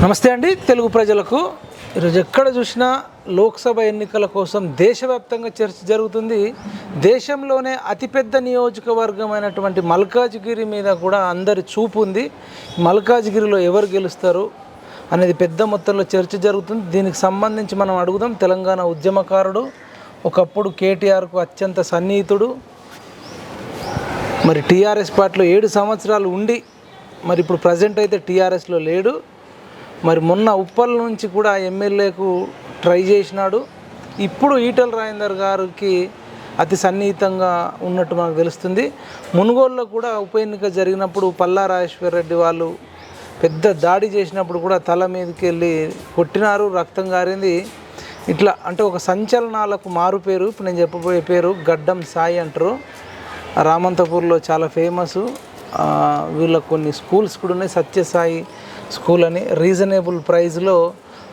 నమస్తే అండి తెలుగు ప్రజలకు. ఈరోజు ఎక్కడ చూసినా లోక్సభ ఎన్నికల కోసం దేశవ్యాప్తంగా చర్చ జరుగుతుంది. దేశంలోనే అతిపెద్ద నియోజకవర్గమైనటువంటి మల్కాజ్గిరి మీద కూడా అందరి చూపు ఉంది. మల్కాజ్గిరిలో ఎవరు గెలుస్తారు అనేది పెద్ద మొత్తంలో చర్చ జరుగుతుంది. దీనికి సంబంధించి మనం అడుగుదాం. తెలంగాణ ఉద్యమకారుడు, ఒకప్పుడు కేటీఆర్కు అత్యంత సన్నిహితుడు, మరి టీఆర్ఎస్ పార్టీలో 7 సంవత్సరాలు ఉండి మరి ఇప్పుడు ప్రజెంట్ అయితే టీఆర్ఎస్లో లేడు. మరి మొన్న ఉప్పల్ నుంచి కూడా ఎమ్మెల్యేకు ట్రై చేసినాడు. ఇప్పుడు ఈటెల రాజేందర్ గారికి అతి సన్నిహితంగా ఉన్నట్టు మనకు తెలుస్తుంది. మునుగోలులో కూడా ఉప ఎన్నిక జరిగినప్పుడు పల్లా రాజేశ్వర్ రెడ్డి వాళ్ళు పెద్ద దాడి చేసినప్పుడు కూడా తల మీదకి వెళ్ళి కొట్టినారు, రక్తం గారింది. ఇట్లా అంటే ఒక సంచలనాలకు మారు పేరు. ఇప్పుడు నేను చెప్పబోయే పేరు గడ్డం సాయి అంటారు. రామంతపూర్లో చాలా ఫేమస్. వీళ్ళకు కొన్ని స్కూల్స్ కూడా ఉన్నాయి. సత్యసాయి స్కూల్ అని రీజనబుల్ ప్రైస్లో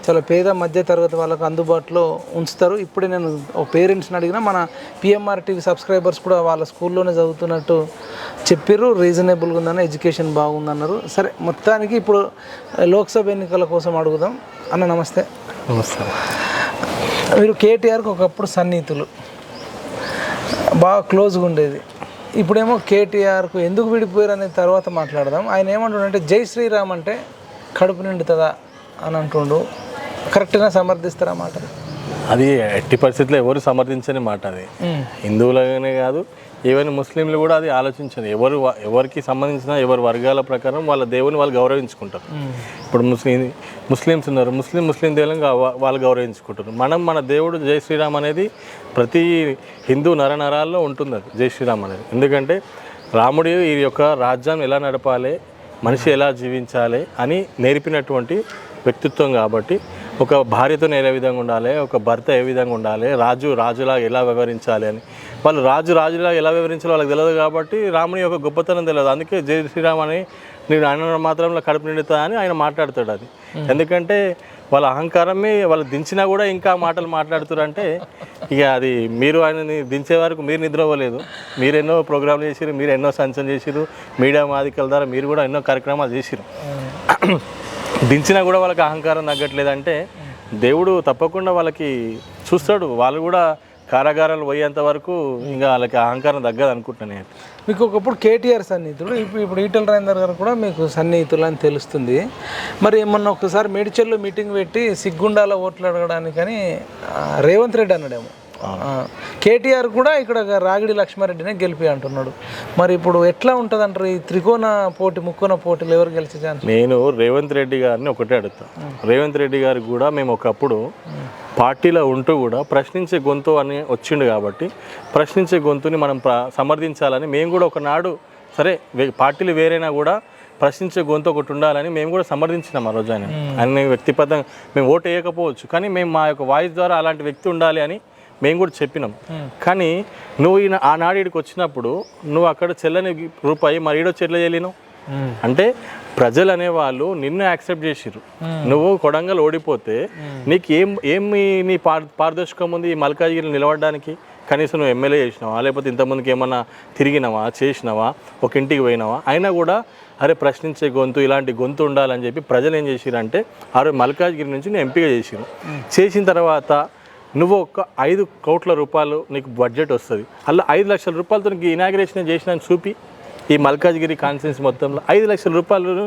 చాలా పేద మధ్య తరగతి వాళ్ళకు అందుబాటులో ఉంచుతారు. ఇప్పుడే నేను ఒక పేరెంట్స్ని అడిగిన, మన పిఎంఆర్ టీవీ సబ్స్క్రైబర్స్ కూడా వాళ్ళ స్కూల్లోనే చదువుతున్నట్టు చెప్పారు. రీజనబుల్గా ఉందని, ఎడ్యుకేషన్ బాగుందన్నారు. సరే, మొత్తానికి ఇప్పుడు లోక్సభ ఎన్నికల కోసం అడుగుదాం. అన్న నమస్తే. నమస్తే. మీరు కేటీఆర్కి ఒకప్పుడు సన్నిహితులు, బాగా క్లోజ్గా ఉండేది. ఇప్పుడేమో కేటీఆర్కు ఎందుకు విడిపోయారు అనే తర్వాత మాట్లాడదాం. ఆయన ఏమంటుండంటే జై శ్రీరామ్ అంటే కడుపు నిండుతుందా అని అంటుండు. కరెక్ట్గా సమర్థిస్తారా మాట? అది ఎట్టి పరిస్థితుల్లో ఎవరు సమర్థించని మాట. అది హిందువులనే కాదు, ఈవెన్ ముస్లింలు కూడా అది ఆలోచించదు. ఎవరికి సంబంధించిన ఎవరి వర్గాల ప్రకారం వాళ్ళ దేవుని వాళ్ళు గౌరవించుకుంటారు. ఇప్పుడు ముస్లిమ్స్ ఉన్నారు, ముస్లిం దేవుని వాళ్ళు గౌరవించుకుంటారు. మన దేవుడు జై శ్రీరామ్ అనేది ప్రతి హిందూ నరనరాల్లో ఉంటుంది. అది జై శ్రీరామ్ అనేది ఎందుకంటే రాముడి ఈ యొక్క రాజ్యాన్ని ఎలా నడపాలి, మనిషి ఎలా జీవించాలి అని నేర్పినటువంటి వ్యక్తిత్వం. కాబట్టి ఒక భార్యతో ఏ విధంగా ఉండాలి, ఒక భర్త ఏ విధంగా ఉండాలి, రాజులాగా ఎలా వ్యవహరించాలి అని వాళ్ళు రాజులాగా ఎలా వ్యవహరించాలో వాళ్ళకి తెలియదు. కాబట్టి రాముని యొక్క గొప్పతనం తెలియదు. అందుకే జై శ్రీరామ్ అని నేను అన్న మాత్రంలో కడుపు నిండుతా అని ఆయన మాట్లాడుతాడు. అది ఎందుకంటే వాళ్ళ అహంకారమే వాళ్ళు దించినా కూడా ఇంకా మాటలు మాట్లాడుతారంటే ఇక అది మీరు ఆయనని దించే వరకు మీరు నిద్రపోలేదు. మీరు ఎన్నో ప్రోగ్రాంలు చేసిరు, మీరు ఎన్నో సంచలనం చేసిరు, మీడియా మాదికల ద్వారా మీరు కూడా ఎన్నో కార్యక్రమాలు చేసిరు. దించినా కూడా వాళ్ళకి అహంకారం తగ్గట్లేదంటే దేవుడు తప్పకుండా వాళ్ళకి చూస్తాడు. వాళ్ళు కూడా కారాగారాలు పోయేంత వరకు ఇంకా వాళ్ళకి అహంకారం తగ్గదు అనుకుంటున్నాను నేను. మీకు ఒకప్పుడు కేటీఆర్ సన్నిహితుడు, ఇప్పుడు ఈటెల రాజేందర్ గారు కూడా మీకు సన్నిహితులు అని తెలుస్తుంది. మరి మొన్న ఒకసారి మేడ్చల్లో మీటింగ్ పెట్టి సిగ్గుండాల ఓట్లు అడగడానికని రేవంత్ రెడ్డి అన్నాడేమో. కేటీఆర్ కూడా ఇక్కడ రాగిడి లక్ష్మారెడ్డినే గెలిపి అంటున్నాడు. మరి ఇప్పుడు ఎట్లా ఉంటుంది అంటారు ఈ త్రికోణ పోటీ, ముక్కోణ పోటీలు ఎవరు గెలిచే ఛాన్స్? నేను రేవంత్ రెడ్డి గారిని ఒకటే అడుగుతాను. రేవంత్ రెడ్డి గారికి కూడా మేము ఒకప్పుడు పార్టీలో ఉంటూ కూడా ప్రశ్నించే గొంతు అని వచ్చిండు. కాబట్టి ప్రశ్నించే గొంతుని మనం సమర్థించాలని మేము కూడా ఒకనాడు, సరే పార్టీలు వేరైనా కూడా ప్రశ్నించే గొంతు ఒకటి ఉండాలని మేము కూడా సమర్థించినాం. ఆ రోజు ఆయన వ్యక్తిగతంగా మేము ఓటు వేయకపోవచ్చు, కానీ మేము మా యొక్క వాయిస్ ద్వారా అలాంటి వ్యక్తి ఉండాలి అని మేము కూడా చెప్పినాం. కానీ నువ్వు ఆనాడు ఇక్కడికి వచ్చినప్పుడు నువ్వు అక్కడ చెల్లని రూపాయి మరి ఈడో చెట్ల చెల్లినావు అంటే ప్రజలు అనేవాళ్ళు నిన్ను యాక్సెప్ట్ చేసిర్రు. నువ్వు కొడంగల్ ఓడిపోతే నీకు ఏమి నీ పారదర్శకం ఉంది ఈ మల్కాజ్గిరి నిలబడడానికి? కనీసం నువ్వు ఎమ్మెల్యే చేసినావా, లేకపోతే ఇంతమందికి ఏమన్నా తిరిగినావా, చేసినావా, ఒక ఇంటికి పోయినావా? అయినా కూడా అరే ప్రశ్నించే గొంతు, ఇలాంటి గొంతు ఉండాలని చెప్పి ప్రజలు ఏం చేసిరంటే ఆ రోజు మల్కాజ్గిరి నుంచి నేను ఎంపిక చేసిరు. చేసిన తర్వాత నువ్వు ఒక 5 కోట్ల రూపాయలు నీకు బడ్జెట్ వస్తుంది. అలా 5 లక్షల రూపాయలతో నీకు ఇనాగ్రేషన్ చేసిన చూపి ఈ మల్కాజ్గిరి కాన్స్టిట్యున్సీ మొత్తంలో 5 లక్షల రూపాయలు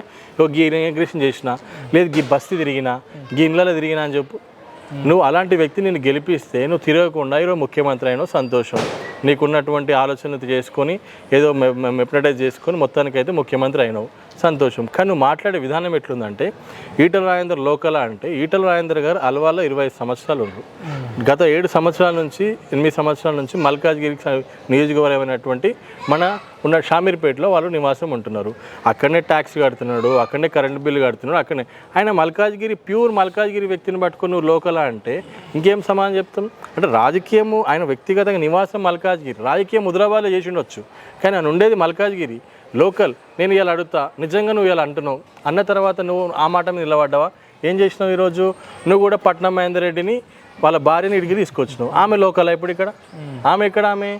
గీ ఇనాగ్రేషన్ చేసిన, లేదు గీ బస్తీ తిరిగినా, గీ ఇళ్ళలో తిరిగినా అని చెప్పు. నువ్వు అలాంటి వ్యక్తి నేను గెలిపిస్తే నువ్వు తిరగకుండా ఈరోజు ముఖ్యమంత్రి అయినా సంతోషం. నీకున్నటువంటి ఆలోచనలు చేసుకొని ఏదో మెప్నటైజ్ చేసుకొని మొత్తానికైతే ముఖ్యమంత్రి అయినావు, సంతోషం. కానీ నువ్వు మాట్లాడే విధానం ఎట్లుందంటే ఈటెల రాజేందర్ లోకల్ అంటే ఈటెల రాజేందర్ గారు అల్వాలో 25 సంవత్సరాలు ఉన్నారు. గత 8 సంవత్సరాల నుంచి 8 సంవత్సరాల నుంచి మల్కాజ్గిరికి నియోజకవర్గమైనటువంటి మన ఉన్న షామీర్పేటలో వాళ్ళు నివాసం ఉంటున్నారు. అక్కడనే ట్యాక్స్ కడుతున్నాడు, అక్కడనే కరెంటు బిల్లు కడుతున్నాడు, అక్కడనే ఆయన మల్కాజ్గిరి ప్యూర్ మల్కాజ్గిరి వ్యక్తిని పట్టుకొని నువ్వు లోకలా అంటే ఇంకేం సమానం చెప్తాం? అంటే రాజకీయము ఆయన వ్యక్తిగతంగా నివాసం మల్కాజ్గిరి, రాజకీయం హుజరాబాద్లో చేసి ఉండొచ్చు, కానీ ఆయన ఉండేది మల్కాజ్గిరి లోకల్. నేను ఇవాళ అడుగుతా, నిజంగా నువ్వు ఇవాళ అంటున్నావు అన్న తర్వాత నువ్వు ఆ మాట మీద నిలబడ్డావా? ఏం చేసినావు ఈరోజు? నువ్వు కూడా పట్నం మహేందర్ రెడ్డిని వాళ్ళ భార్యని ఇడికి తీసుకొచ్చినావు. ఆమె లోకల్ ఇప్పుడు ఇక్కడ, ఆమె ఎక్కడ? ఆమె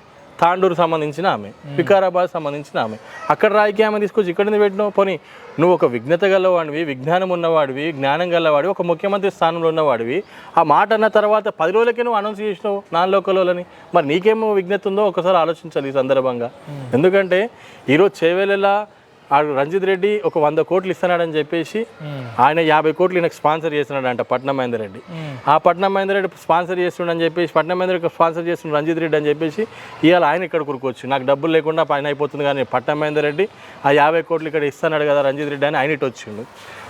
తాండూరు సంబంధించిన ఆమె, వికారాబాద్ సంబంధించిన ఆమె. అక్కడ రాజకీయ ఆమె తీసుకొచ్చి ఇక్కడ నుంచి పెట్టినావు. పోనీ నువ్వు ఒక విజ్ఞత గలవాడివి, విజ్ఞానం ఉన్నవాడివి, జ్ఞానం గలవాడివి, ఒక ముఖ్యమంత్రి స్థానంలో ఉన్నవాడివి. ఆ మాట అన్న తర్వాత 10 రోజులకే నువ్వు అనౌన్స్ చేసినావు నాన్ లోకల్లోని. మరి నీకేమో విజ్ఞత ఉందో ఒకసారి ఆలోచించాలి ఈ సందర్భంగా. ఎందుకంటే ఈరోజు చేవేళలా రంజిత్ రెడ్డి ఒక 100 కోట్లు ఇస్తున్నాడని చెప్పేసి ఆయన 50 కోట్లు ఈయనకు స్పాన్సర్ చేస్తున్నాడంట పట్నం మహేందర్ రెడ్డి. ఆ పట్నం మహేందర్ రెడ్డి స్పాన్సర్ చేస్తుండని చెప్పేసి పట్నం మహేందర్ రెడ్డి స్పాన్సర్ చేస్తున్న రంజిత్ రెడ్డి అని చెప్పేసి ఇవాళ ఆయన ఇక్కడ కురుకోవచ్చు, నాకు డబ్బులు లేకుండా పైన అయిపోతుంది. కానీ పట్నం మహేందర్ రెడ్డి ఆ 50 కోట్లు ఇక్కడ ఇస్తున్నాడు కదా రంజిత్ రెడ్డి అని ఆయన ఇటు వచ్చిండు.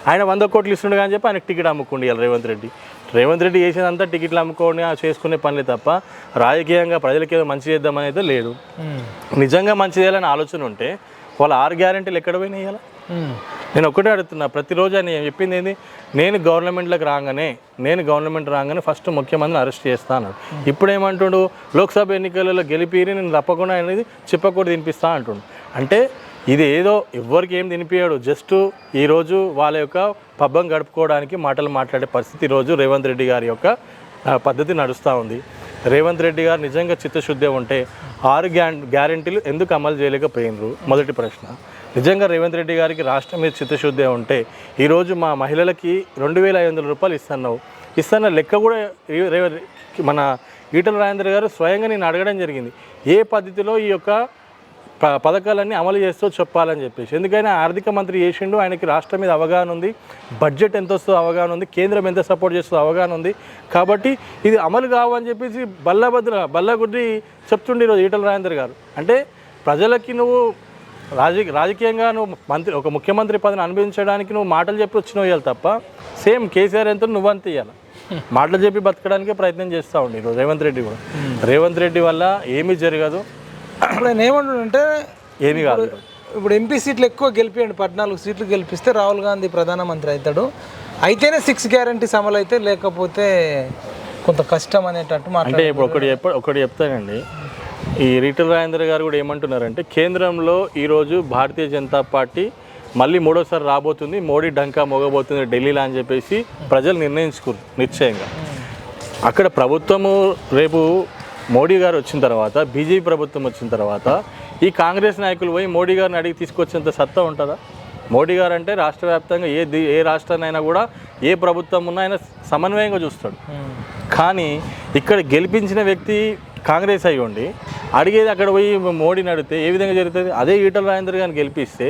ఆయన 100 కోట్లు ఇస్తుండే అని చెప్పి ఆయనకు టికెట్ అమ్ముకుండి ఇవాళ రేవంత్ రెడ్డి చేసేదంతా టికెట్లు అమ్ముకొని చేసుకునే పనులే తప్ప రాజకీయంగా ప్రజలకి ఏదో మంచి చేద్దామని అయితే లేదు. నిజంగా మంచి చేయాలని ఆలోచన ఉంటే వాళ్ళ 6 గ్యారెంటీలు ఎక్కడ పోయినాయి ఇవాళ? నేను ఒకటే అడుగుతున్నా, ప్రతిరోజు ఆయన చెప్పింది ఏంది, నేను గవర్నమెంట్ రాగానే ఫస్ట్ ముఖ్యమంత్రిని అరెస్ట్ చేస్తాను. ఇప్పుడు ఏమంటుండు, లోక్సభ ఎన్నికలలో గెలిపిరి నేను తప్పకుండా అనేది చెప్పకూడదు తినిపిస్తా అంటుండు. అంటే ఇది ఏదో ఎవ్వరికి ఏం తినిపించాడు, జస్ట్ ఈరోజు వాళ్ళ యొక్క పబ్బం గడుపుకోవడానికి మాటలు మాట్లాడే పరిస్థితి ఈరోజు రేవంత్ రెడ్డి గారి యొక్క పద్ధతి నడుస్తూ ఉంది. రేవంత్ రెడ్డి గారు నిజంగా చిత్తశుద్ధి ఉంటే 6 గ్యారెంటీలు ఎందుకు అమలు చేయలేకపోయినరు? మొదటి ప్రశ్న. నిజంగా రేవంత్ రెడ్డి గారికి రాష్ట్రం మీద చిత్తశుద్ధి ఉంటే ఈరోజు మా మహిళలకి 2500 రూపాయలు ఇస్తున్న లెక్క కూడా మన ఈటల రాజేందర్ గారు స్వయంగా నేను అడగడం జరిగింది, ఏ పద్ధతిలో ఈ యొక్క పథకాలన్నీ అమలు చేస్తూ చెప్పాలని చెప్పేసి. ఎందుకైనా ఆర్థిక మంత్రి చేసిండు, ఆయనకి రాష్ట్రం మీద అవగాహన ఉంది, బడ్జెట్ ఎంత వస్తుందో అవగాహన ఉంది, కేంద్రం ఎంత సపోర్ట్ చేస్తుందో అవగాహన ఉంది. కాబట్టి ఇది అమలు కావని చెప్పేసి బల్లగుడ్డి చెప్తుండే ఈరోజు ఈటల రాజేందర్ గారు. అంటే ప్రజలకి నువ్వు రాజకీయంగా నువ్వు ఒక ముఖ్యమంత్రి పదవిని అనుభవించడానికి నువ్వు మాటలు చెప్పి వచ్చినావు ఇవ్వాలి తప్ప సేమ్ కేసీఆర్ ఎంత నువ్వంత ఇవ్వాలి. మాటలు చెప్పి బతకడానికే ప్రయత్నం చేస్తూ ఉండి ఈరోజు రేవంత్ రెడ్డి కూడా. రేవంత్ రెడ్డి వల్ల ఏమీ జరగదు. ఇప్పుడు ఆయన ఏమంటుంటే ఏమీ కాదు. ఇప్పుడు ఎంపీ సీట్లు ఎక్కువ గెలిపియండి, 14 సీట్లు గెలిపిస్తే రాహుల్ గాంధీ ప్రధానమంత్రి అవుతాడు, అయితేనే 6 గ్యారెంటీస్ అమలు అయితే, లేకపోతే కొంత కష్టం అనేటట్టు అంటే ఇప్పుడు ఒకటి చెప్తానండి. ఈ ఈటల రాజేందర్ గారు కూడా ఏమంటున్నారంటే కేంద్రంలో ఈరోజు భారతీయ జనతా పార్టీ మళ్ళీ 3వసారి రాబోతుంది, మోడీ డంకా మోగబోతుంది ఢిల్లీలో అని చెప్పేసి ప్రజలు నిర్ణయించుకున్నారు నిశ్చయంగా. అక్కడ ప్రభుత్వము రేపు మోడీ గారు వచ్చిన తర్వాత, బీజేపీ ప్రభుత్వం వచ్చిన తర్వాత ఈ కాంగ్రెస్ నాయకులు పోయి మోడీ గారిని అడిగి తీసుకొచ్చేంత సత్తా ఉంటుందా? మోడీ గారు అంటే రాష్ట్ర వ్యాప్తంగా ఏ రాష్ట్రాన్నైనా కూడా ఏ ప్రభుత్వం ఉన్నా ఆయన సమన్వయంగా చూస్తాడు. కానీ ఇక్కడ గెలిపించిన వ్యక్తి కాంగ్రెస్ అయ్యి ఉండి అడిగేది అక్కడ పోయి మోడీని అడిగితే ఏ విధంగా జరుగుతుంది? అదే ఈటల రాజేందర్ గారిని గెలిపిస్తే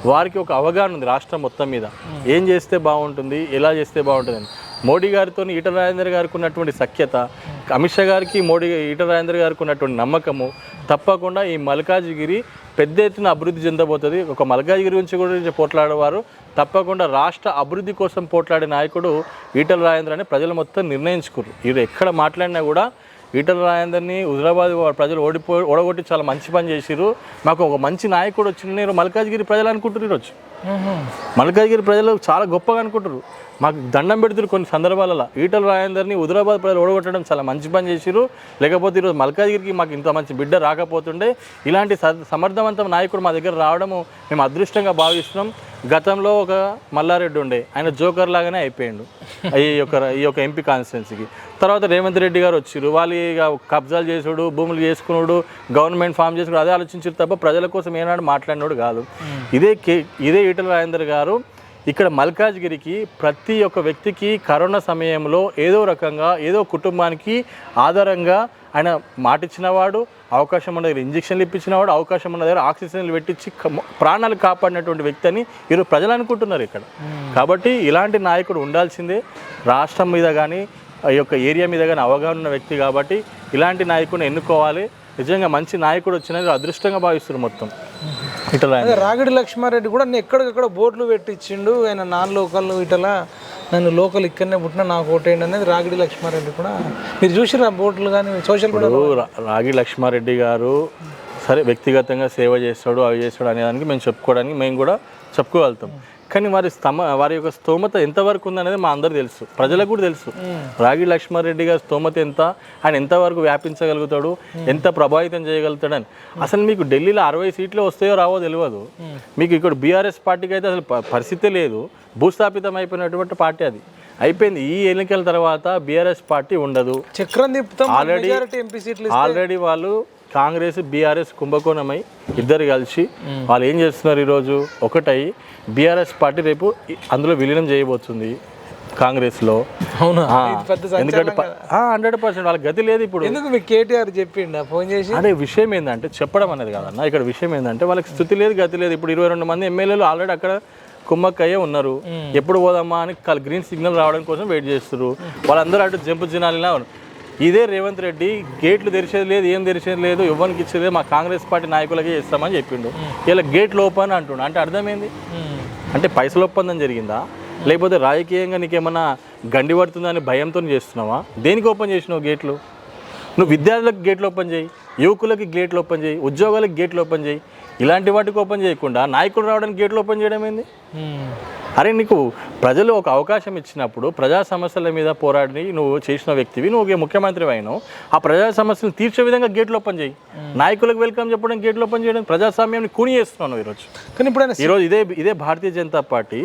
వారికి ఒక అవగాహన ఉంది రాష్ట్రం మొత్తం మీద, ఏం చేస్తే బాగుంటుంది, ఎలా చేస్తే బాగుంటుంది అని. మోడీ గారితో ఈటల రాజేందర్ గారికి ఉన్నటువంటి సఖ్యత, అమిత్ షా గారికి ఈటల రాజేందర్ గారికి ఉన్నటువంటి నమ్మకము, తప్పకుండా ఈ మల్కాజ్గిరి పెద్ద ఎత్తున అభివృద్ధి చెందబోతుంది. ఒక మల్కాజ్గిరి గురించి పోట్లాడేవారు తప్పకుండా రాష్ట్ర అభివృద్ధి కోసం పోట్లాడే నాయకుడు ఈటల రాజేందర్ అని ప్రజలు మొత్తం నిర్ణయించుకున్నారు. వీరు ఎక్కడ మాట్లాడినా కూడా ఈటల రాజేందర్ని హుజరాబాద్ ప్రజలు ఓడగొట్టి చాలా మంచి పని చేసిరు, మాకు ఒక మంచి నాయకుడు వచ్చిన మల్కాజ్గిరి ప్రజలు అనుకుంటారు. ఈరోజు మల్కాజ్గిరి ప్రజలు చాలా గొప్పగా అనుకుంటారు, మాకు దండం పెడుతున్నారు. కొన్ని సందర్భాలలో ఈటల రాజేందర్ని హుజరాబాద్ ప్రజలు ఓడగొట్టడం చాలా మంచి పని చేసిరు, లేకపోతే ఈరోజు మల్కాజ్గిరికి మాకు ఇంత మంచి బిడ్డ రాకపోతుండే. ఇలాంటి సమర్థవంతం నాయకుడు మా దగ్గర రావడము మేము అదృష్టంగా భావిస్తున్నాం. గతంలో ఒక మల్లారెడ్డి ఉండే, ఆయన జోకర్ లాగానే అయిపోయిండు ఈ యొక్క ఎంపీ కాన్స్టిట్యున్సీకి. తర్వాత రేవంత్ రెడ్డి గారు వచ్చిరు, వాళ్ళు ఇక కబ్జాలు చేసుడు, భూములు చేసుకున్నాడు, గవర్నమెంట్ ఫామ్ చేసుకున్నాడు, అదే ఆలోచించారు తప్ప ప్రజల కోసం ఏనాడు మాట్లాడినాడు కాదు. ఇదే ఈటల రాజేందర్ గారు ఇక్కడ మల్కాజ్గిరికి ప్రతి ఒక్క వ్యక్తికి కరోనా సమయంలో ఏదో రకంగా ఏదో కుటుంబానికి ఆధారంగా ఆయన మాటిచ్చినవాడు, అవకాశం ఉన్న దగ్గర ఇంజక్షన్లు ఇప్పించినవాడు, అవకాశం ఉన్న దగ్గర ఆక్సిజన్లు పెట్టించి ప్రాణాలు కాపాడినటువంటి వ్యక్తి అని ఈరోజు ప్రజలు అనుకుంటున్నారు ఇక్కడ. కాబట్టి ఇలాంటి నాయకుడు ఉండాల్సిందే. రాష్ట్రం మీద కానీ ఈ యొక్క ఏరియా మీద కానీ అవగాహన ఉన్న వ్యక్తి కాబట్టి ఇలాంటి నాయకుడిని ఎన్నుకోవాలి. నిజంగా మంచి నాయకుడు వచ్చినది అదృష్టంగా భావిస్తున్నారు మొత్తం. ఇట్లా రాగిడి లక్ష్మారెడ్డి కూడా ఎక్కడికక్కడ బోర్డులు పెట్టించిండు, ఆయన నాన్ లోకల్ ఇటలా నన్ను లోకల్ ఇక్కడనే పుట్టిన నాకు ఓటేయండి అనేది రాగిడి లక్ష్మారెడ్డి కూడా. మీరు చూసిరా బోర్డులు కానీ సోషల్ మీడియా? రాగిడి లక్ష్మారెడ్డి గారు సరే వ్యక్తిగతంగా సేవ చేస్తాడు, అవి చేస్తాడు అనేదానికి మేము కూడా చెప్పుకోగలుగుతాం. కానీ వారి యొక్క స్తోమత ఎంతవరకు ఉందనేది మా అందరూ తెలుసు, ప్రజలకు కూడా తెలుసు. రాగిడి లక్ష్మారెడ్డి గారి స్తోమత ఎంత, ఆయన ఎంతవరకు వ్యాపించగలుగుతాడు, ఎంత ప్రభావితం చేయగలుగుతాడని. అసలు మీకు ఢిల్లీలో 60 సీట్లు వస్తాయో రావో తెలియదు. మీకు ఇక్కడ బీఆర్ఎస్ పార్టీకి అయితే అసలు పరిస్థితే లేదు, భూస్థాపితం అయిపోయినటువంటి పార్టీ అది అయిపోయింది. ఈ ఎన్నికల తర్వాత బీఆర్ఎస్ పార్టీ ఉండదు. చక్రం తిప్పుతాం. ఆల్రెడీ వాళ్ళు కాంగ్రెస్ బీఆర్ఎస్ కుంభకోణమై ఇద్దరు కలిసి వాళ్ళు ఏం చేస్తున్నారు ఈరోజు ఒకటై బీఆర్ఎస్ పార్టీ రేపు అందులో విలీనం చేయబోతుంది కాంగ్రెస్లో. అవునా? ఎందుకంటే 100% వాళ్ళ గతి లేదు ఇప్పుడు. ఎందుకు మీకు కేటీఆర్ చెప్పిండా ఫోన్ చేసి? అంటే విషయం ఏంటంటే చెప్పడం అనేది కాదన్న, ఇక్కడ విషయం ఏంటంటే వాళ్ళకి స్థుతి లేదు గతి లేదు. ఇప్పుడు 22 మంది ఎమ్మెల్యేలు ఆల్రెడీ అక్కడ కుమ్మక్కయ్యే ఉన్నారు. ఎప్పుడు పోదామా అని గ్రీన్ సిగ్నల్ రావడం కోసం వెయిట్ చేస్తారు. వాళ్ళందరూ అటు జంపు జినాలిలా. ఇదే రేవంత్ రెడ్డి గేట్లు తెరిచేది లేదు, ఏం తెరిచేది లేదు, ఎవరికి ఇచ్చేది మా కాంగ్రెస్ పార్టీ నాయకులకే ఇస్తామని చెప్పిండు. ఇలా గేట్లు ఓపెన్ అంటుండు. అంటే అర్థమైంది అంటే పైసలు ఒప్పందం జరిగిందా, లేకపోతే రాజకీయంగా నీకేమన్నా గండి పడుతుందని భయంతో చేస్తున్నావా? దేనికి ఓపెన్ చేసినావు గేట్లు? నువ్వు విద్యార్థులకు గేట్లు ఓపెన్ చేయి, యువకులకి గేట్లు ఓపెన్ చేయి, ఉద్యోగాలకు గేట్లు ఓపెన్ చేయి. ఇలాంటి వాటికి ఓపెన్ చేయకుండా నాయకులు రావడానికి గేట్లు ఓపెన్ చేయడం ఏంది? అరే నీకు ప్రజలు ఒక అవకాశం ఇచ్చినప్పుడు ప్రజా సమస్యల మీద పోరాడి నువ్వు చేసిన వ్యక్తివి, నువ్వు ముఖ్యమంత్రి అయినావు, ఆ ప్రజా సమస్యలు తీర్చే విధంగా గేట్లు ఓపెన్ చేయి. నాయకులకు వెల్కమ్ చెప్పడం, గేట్లు ఓపెన్ చేయడం ప్రజాస్వామ్యాన్ని కూని చేస్తున్నావు ఈరోజు. కానీ ఇప్పుడు ఈరోజు ఇదే భారతీయ జనతా పార్టీ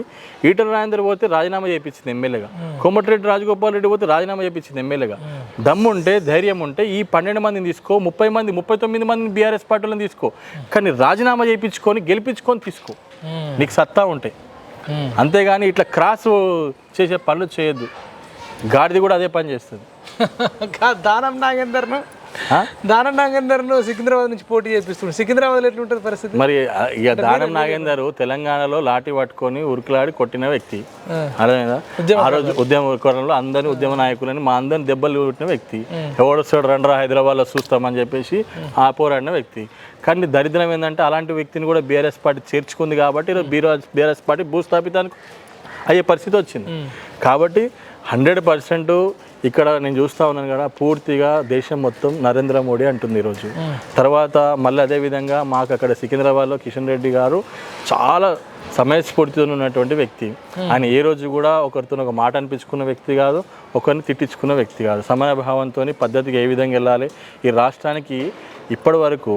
ఈటల రాజేందర్ పోతే రాజీనామా చేయించింది ఎమ్మెల్యేగా, కోమటిరెడ్డి రాజగోపాల్ రెడ్డి పోతే రాజీనామా చేయించింది ఎమ్మెల్యేగా. దమ్ముంటే ధైర్యం ఉంటే ఈ 12 మందిని తీసుకో, 30 మంది 39 మందిని బీఆర్ఎస్ పార్టీలను తీసుకో, కానీ రాజీనామా చేయించుకొని గెలిపించుకొని తీసుకో నీకు సత్తా ఉంటే. అంతేగాని ఇట్లా క్రాస్ చేసే పనులు చేయొద్దు. గాడిది కూడా అదే పని చేస్తుంది. దానం నాగేందర్ను సికింద్రాబాద్ నుంచి పోటీ చేపిస్తున్నాడు. సికింద్రాబాద్లో ఎట్లుంటుంది పరిస్థితి? మరి ఇక దానం నాగేందర్ తెలంగాణలో లాఠీ పట్టుకొని ఉరుకులాడి కొట్టిన వ్యక్తి. అర్థమైందా? ఆ రోజు ఉద్యమకాలంలో అందరినీ ఉద్యమ నాయకులని మా అందరిని దెబ్బలు కొట్టిన వ్యక్తి. ఎవడొస్తాడు రండ్రా హైదరాబాద్లో చూస్తామని చెప్పేసి ఆ పోరాడిన వ్యక్తి. కానీ దరిద్రం ఏంటంటే అలాంటి వ్యక్తిని కూడా బీఆర్ఎస్ పార్టీ చేర్చుకుంది కాబట్టి ఈరోజు బీఆర్ఎస్ పార్టీ భూస్థాపితానికి అయ్యే పరిస్థితి వచ్చింది. కాబట్టి 100% ఇక్కడ నేను చూస్తూ ఉన్నాను కదా, పూర్తిగా దేశం మొత్తం నరేంద్ర మోడీ అంటుంది ఈరోజు. తర్వాత మళ్ళీ అదేవిధంగా మాకు అక్కడ సికింద్రాబాద్లో కిషన్ రెడ్డి గారు చాలా సమయస్ఫూర్తితో ఉన్నటువంటి వ్యక్తి. ఆయన ఏ రోజు కూడా ఒకరితో ఒక మాట అనిపించుకున్న వ్యక్తి కాదు, ఒకరిని తిట్టించుకున్న వ్యక్తి కాదు. సమయభావంతో పద్ధతిగా ఏ విధంగా వెళ్ళాలి. ఈ రాష్ట్రానికి ఇప్పటి వరకు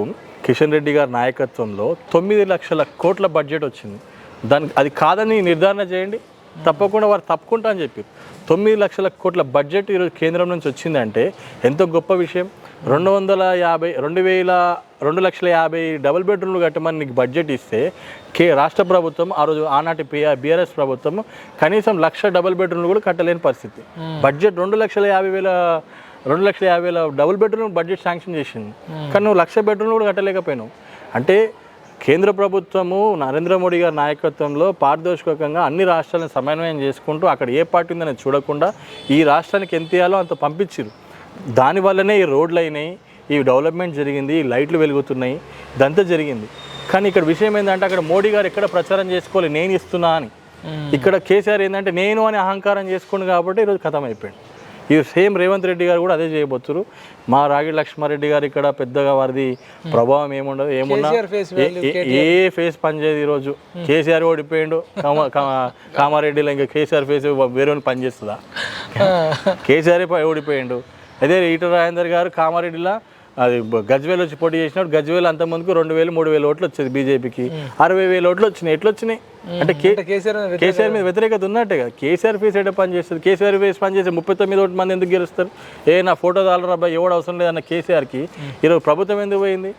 కిషన్ రెడ్డి గారి నాయకత్వంలో 9 లక్షల కోట్ల బడ్జెట్ వచ్చింది. దానికి అది కాదని నిర్ధారణ చేయండి, తప్పకుండా వారు తప్పుకుంటా అని చెప్పారు. 9 లక్షల కోట్ల బడ్జెట్ ఈరోజు కేంద్రం నుంచి వచ్చిందంటే ఎంతో గొప్ప విషయం. 2,50,000 డబుల్ బెడ్రూమ్లు కట్టమని నీకు బడ్జెట్ ఇస్తే రాష్ట్ర ప్రభుత్వం ఆ రోజు ఆనాటి బీఆర్ఎస్ ప్రభుత్వం కనీసం 1,00,000 డబుల్ బెడ్రూమ్లు కూడా కట్టలేని పరిస్థితి. Budget 2,50,000 double bedroom budget sanction చేసింది, కానీ నువ్వు 1,00,000 బెడ్రూమ్లు కూడా కట్టలేకపోయినావు. అంటే కేంద్ర ప్రభుత్వము నరేంద్ర మోడీ గారి నాయకత్వంలో పారదర్శకంగా అన్ని రాష్ట్రాలను సమన్వయం చేసుకుంటూ అక్కడ ఏ పార్టీ ఉందని చూడకుండా ఈ రాష్ట్రానికి ఎంత ఇయ్యాలో అంత పంపించారు. దానివల్లనే ఈ రోడ్లు అయినాయి, ఈ డెవలప్మెంట్ జరిగింది, ఈ లైట్లు వెలుగుతున్నాయి, ఇదంతా జరిగింది. కానీ ఇక్కడ విషయం ఏంటంటే అక్కడ మోడీ గారు ఎక్కడ ప్రచారం చేసుకోవాలి నేను ఇస్తున్నా అని. ఇక్కడ కేసీఆర్ ఏంటంటే నేను అని అహంకారం చేసుకోండి కాబట్టి ఈరోజు ఖతం అయిపోయింది. ఇది సేమ్ రేవంత్ రెడ్డి గారు కూడా అదే చేయబోతున్నారు. మా రాగి లక్ష్మారెడ్డి గారు ఇక్కడ పెద్దగా వారిది ప్రభావం ఏముండదు, ఏమున్నా ఏ ఫేస్ పనిచేయదు. ఈరోజు కేసీఆర్ ఓడిపోయిండు కామారెడ్డిలో, ఇంకా కేసీఆర్ ఫేస్ వేరే పనిచేస్తుందా? కేసీఆర్ ఓడిపోయిండు. అదే ఈటల రాజేందర్ గారు కామారెడ్డిలో అది గజ్వేల్ వచ్చి పోటీ చేసినప్పుడు గజ్వేల్ అంతమందికి 2,000-3,000 ఓట్లు వచ్చేది, బీజేపీకి 60,000 ఓట్లు వచ్చినాయి. ఎట్లా వచ్చినాయి అంటే కేసీఆర్ మీద వ్యతిరేకత ఉన్నట్టే కదా. కేసీఆర్ ఫేస్ ఎట్లా పని చేస్తుంది? కేసీఆర్ ఫేస్ పని చేస్తే 39 మంది ఎందుకు గెలుస్తారు? నా ఫోటో దాలరా అబ్బాయి ఎవడు అవసరం లేదన్న కేసీఆర్కి ఈరోజు ప్రభుత్వం ఎందుకు పోయింది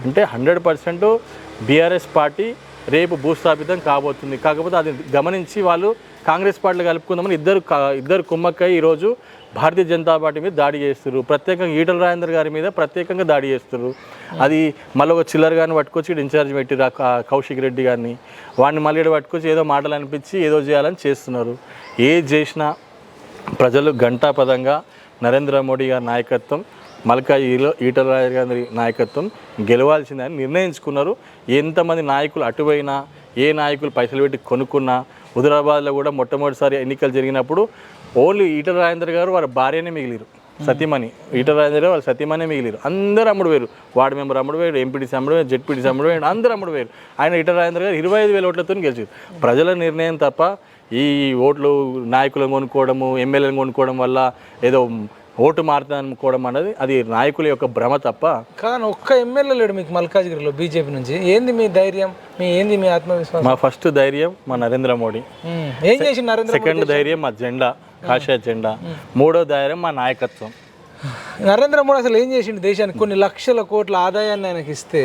అంటే 100% బీఆర్ఎస్ పార్టీ రేపు భూస్థాపితం కాబోతుంది. కాకపోతే అది గమనించి వాళ్ళు కాంగ్రెస్ పార్టీలు కలుపుకుందామని ఇద్దరు కుమ్మక్కై ఈరోజు భారతీయ జనతా పార్టీ మీద దాడి చేస్తారు. ప్రత్యేకంగా ఈటల రాజేందర్ గారి మీద ప్రత్యేకంగా దాడి చేస్తారు. అది మళ్ళీ ఒక చిల్లర్ గారిని పట్టుకొచ్చి ఇన్ఛార్జ్ పెట్టిరు కౌశిక్ రెడ్డి గారిని, వాడిని మళ్ళీ పట్టుకొచ్చి ఏదో మాటలు అనిపించి ఏదో చేయాలని చేస్తున్నారు. ఏది చేసినా ప్రజలు ఘంటాపదంగా నరేంద్ర మోడీ గారి నాయకత్వం, మల్కాజిగిరిలో ఈటల రాజేందర్ గారి నాయకత్వం గెలవాల్సిందని నిర్ణయించుకున్నారు. ఎంతమంది నాయకులు అటువైనా, ఏ నాయకులు పైసలు పెట్టి కొనుక్కున్నా, హుజరాబాద్లో కూడా మొట్టమొదటిసారి ఎన్నికలు జరిగినప్పుడు ఓన్లీ ఈటల రాజేందర్ గారు వారి భార్యనే మిగిలిరు, సతీమణి. ఈటల రాజేందర్ గారు వాళ్ళ సతీమణే మిగిలిరు. అందరూ అమ్ముడు వేరు, వార్డు మెంబర్ అమ్ముడు వేరు, ఎంపీటీసీ అమ్ముడు వేరు, జెడ్పీటీసీ అమ్ముడు వేరు, అందరూ అమ్ముడు వేరు. ఆయన ఈటల రాజేందర్ గారు 25,000 ఓట్లతో గెలిచారు. ప్రజల నిర్ణయం తప్ప ఈ ఓట్లు నాయకులను కొనుక్కోవడము, ఎమ్మెల్యేలను కొనుక్కోవడం వల్ల ఏదో ఓటు మారుతుంది అనుకోవడం అన్నది అది నాయకుల యొక్క భ్రమ తప్ప. కానీ ఒక్క ఎమ్మెల్యే లేడు మీకు మల్కాజ్గిరిలో బీజేపీ నుంచి. ఏంది మీ ధైర్యం, మీ ఆత్మవిశ్వాసం? మా ఫస్ట్ ధైర్యం మా నరేంద్ర మోడీ. ఏం చేసి నరేంద్ర? సెకండ్ ధైర్యం మా జెండా, కాషాయ జెండా. మూడో ధైర్యం మా నాయకత్వం. నరేంద్ర మోడీ అసలు ఏం చేసిండు దేశానికి? కొన్ని లక్షల కోట్ల ఆదాయాన్ని ఆయనకి ఇస్తే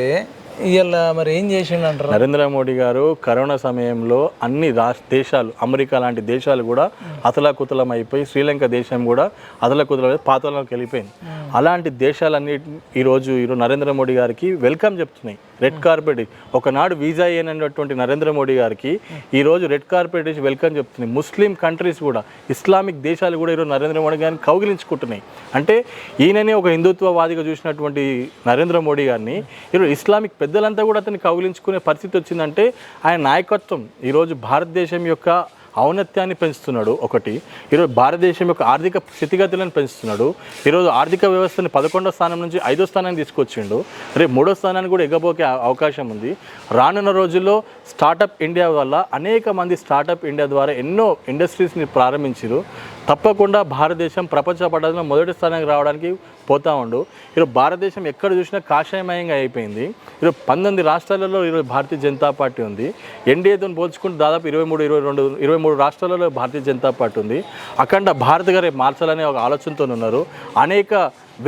ఇవాళ మరి ఏం చేసిండు అంటారు? నరేంద్ర మోడీ గారు కరోనా సమయంలో అన్ని దేశాలు, అమెరికా లాంటి దేశాలు కూడా అతలాకుతలం అయిపోయి, శ్రీలంక దేశం కూడా అతలాకుతలం పాతలంలోకి వెళ్ళిపోయింది. అలాంటి దేశాలన్నీ ఈరోజు నరేంద్ర మోడీ గారికి వెల్కమ్ చెప్తున్నాయి. రెడ్ కార్పెట్ ఒకనాడు వీజా అయినటువంటి నరేంద్ర మోడీ గారికి ఈరోజు రెడ్ కార్పెట్ వెల్కమ్ చెప్తున్నాయి. ముస్లిం కంట్రీస్ కూడా, ఇస్లామిక్ దేశాలు కూడా ఈరోజు నరేంద్ర మోడీ గారిని కౌగిలించుకుంటున్నాయి. అంటే ఈయననే ఒక హిందుత్వవాదిగా చూసినటువంటి నరేంద్ర మోడీ గారిని ఈరోజు ఇస్లామిక్ పెద్దలంతా కూడా అతన్ని కౌగిలించుకునే పరిస్థితి వచ్చిందంటే ఆయన నాయకత్వం ఈరోజు భారతదేశం యొక్క ఔన్నత్యాన్ని పెంచుతున్నాడు. ఒకటి, ఈరోజు భారతదేశం యొక్క ఆర్థిక స్థితిగతులను పెంచుతున్నాడు. ఈరోజు ఆర్థిక వ్యవస్థని 11వ స్థానం నుంచి 5వ స్థానానికి తీసుకొచ్చిండు. రేపు 3వ స్థానానికి కూడా ఎగ్గబోకే అవకాశం ఉంది. రానున్న రోజుల్లో స్టార్టప్ ఇండియా వల్ల అనేక మంది స్టార్టప్ ఇండియా ద్వారా ఎన్నో ఇండస్ట్రీస్ని ప్రారంభించారు. తప్పకుండా భారతదేశం ప్రపంచ పటంలో మొదటి స్థానానికి రావడానికి పోతా ఉండు. ఈరోజు భారతదేశం ఎక్కడ చూసినా కాషాయమయంగా అయిపోయింది. ఈరోజు 19 రాష్ట్రాలలో ఈరోజు భారతీయ జనతా పార్టీ ఉంది. ఎన్డీఏతో పోల్చుకుంటే దాదాపు 23 రాష్ట్రాలలో భారతీయ జనతా పార్టీ ఉంది. అఖండ భారత్గా రేపు మార్చాలనే ఒక ఆలోచనతో ఉన్నారు. అనేక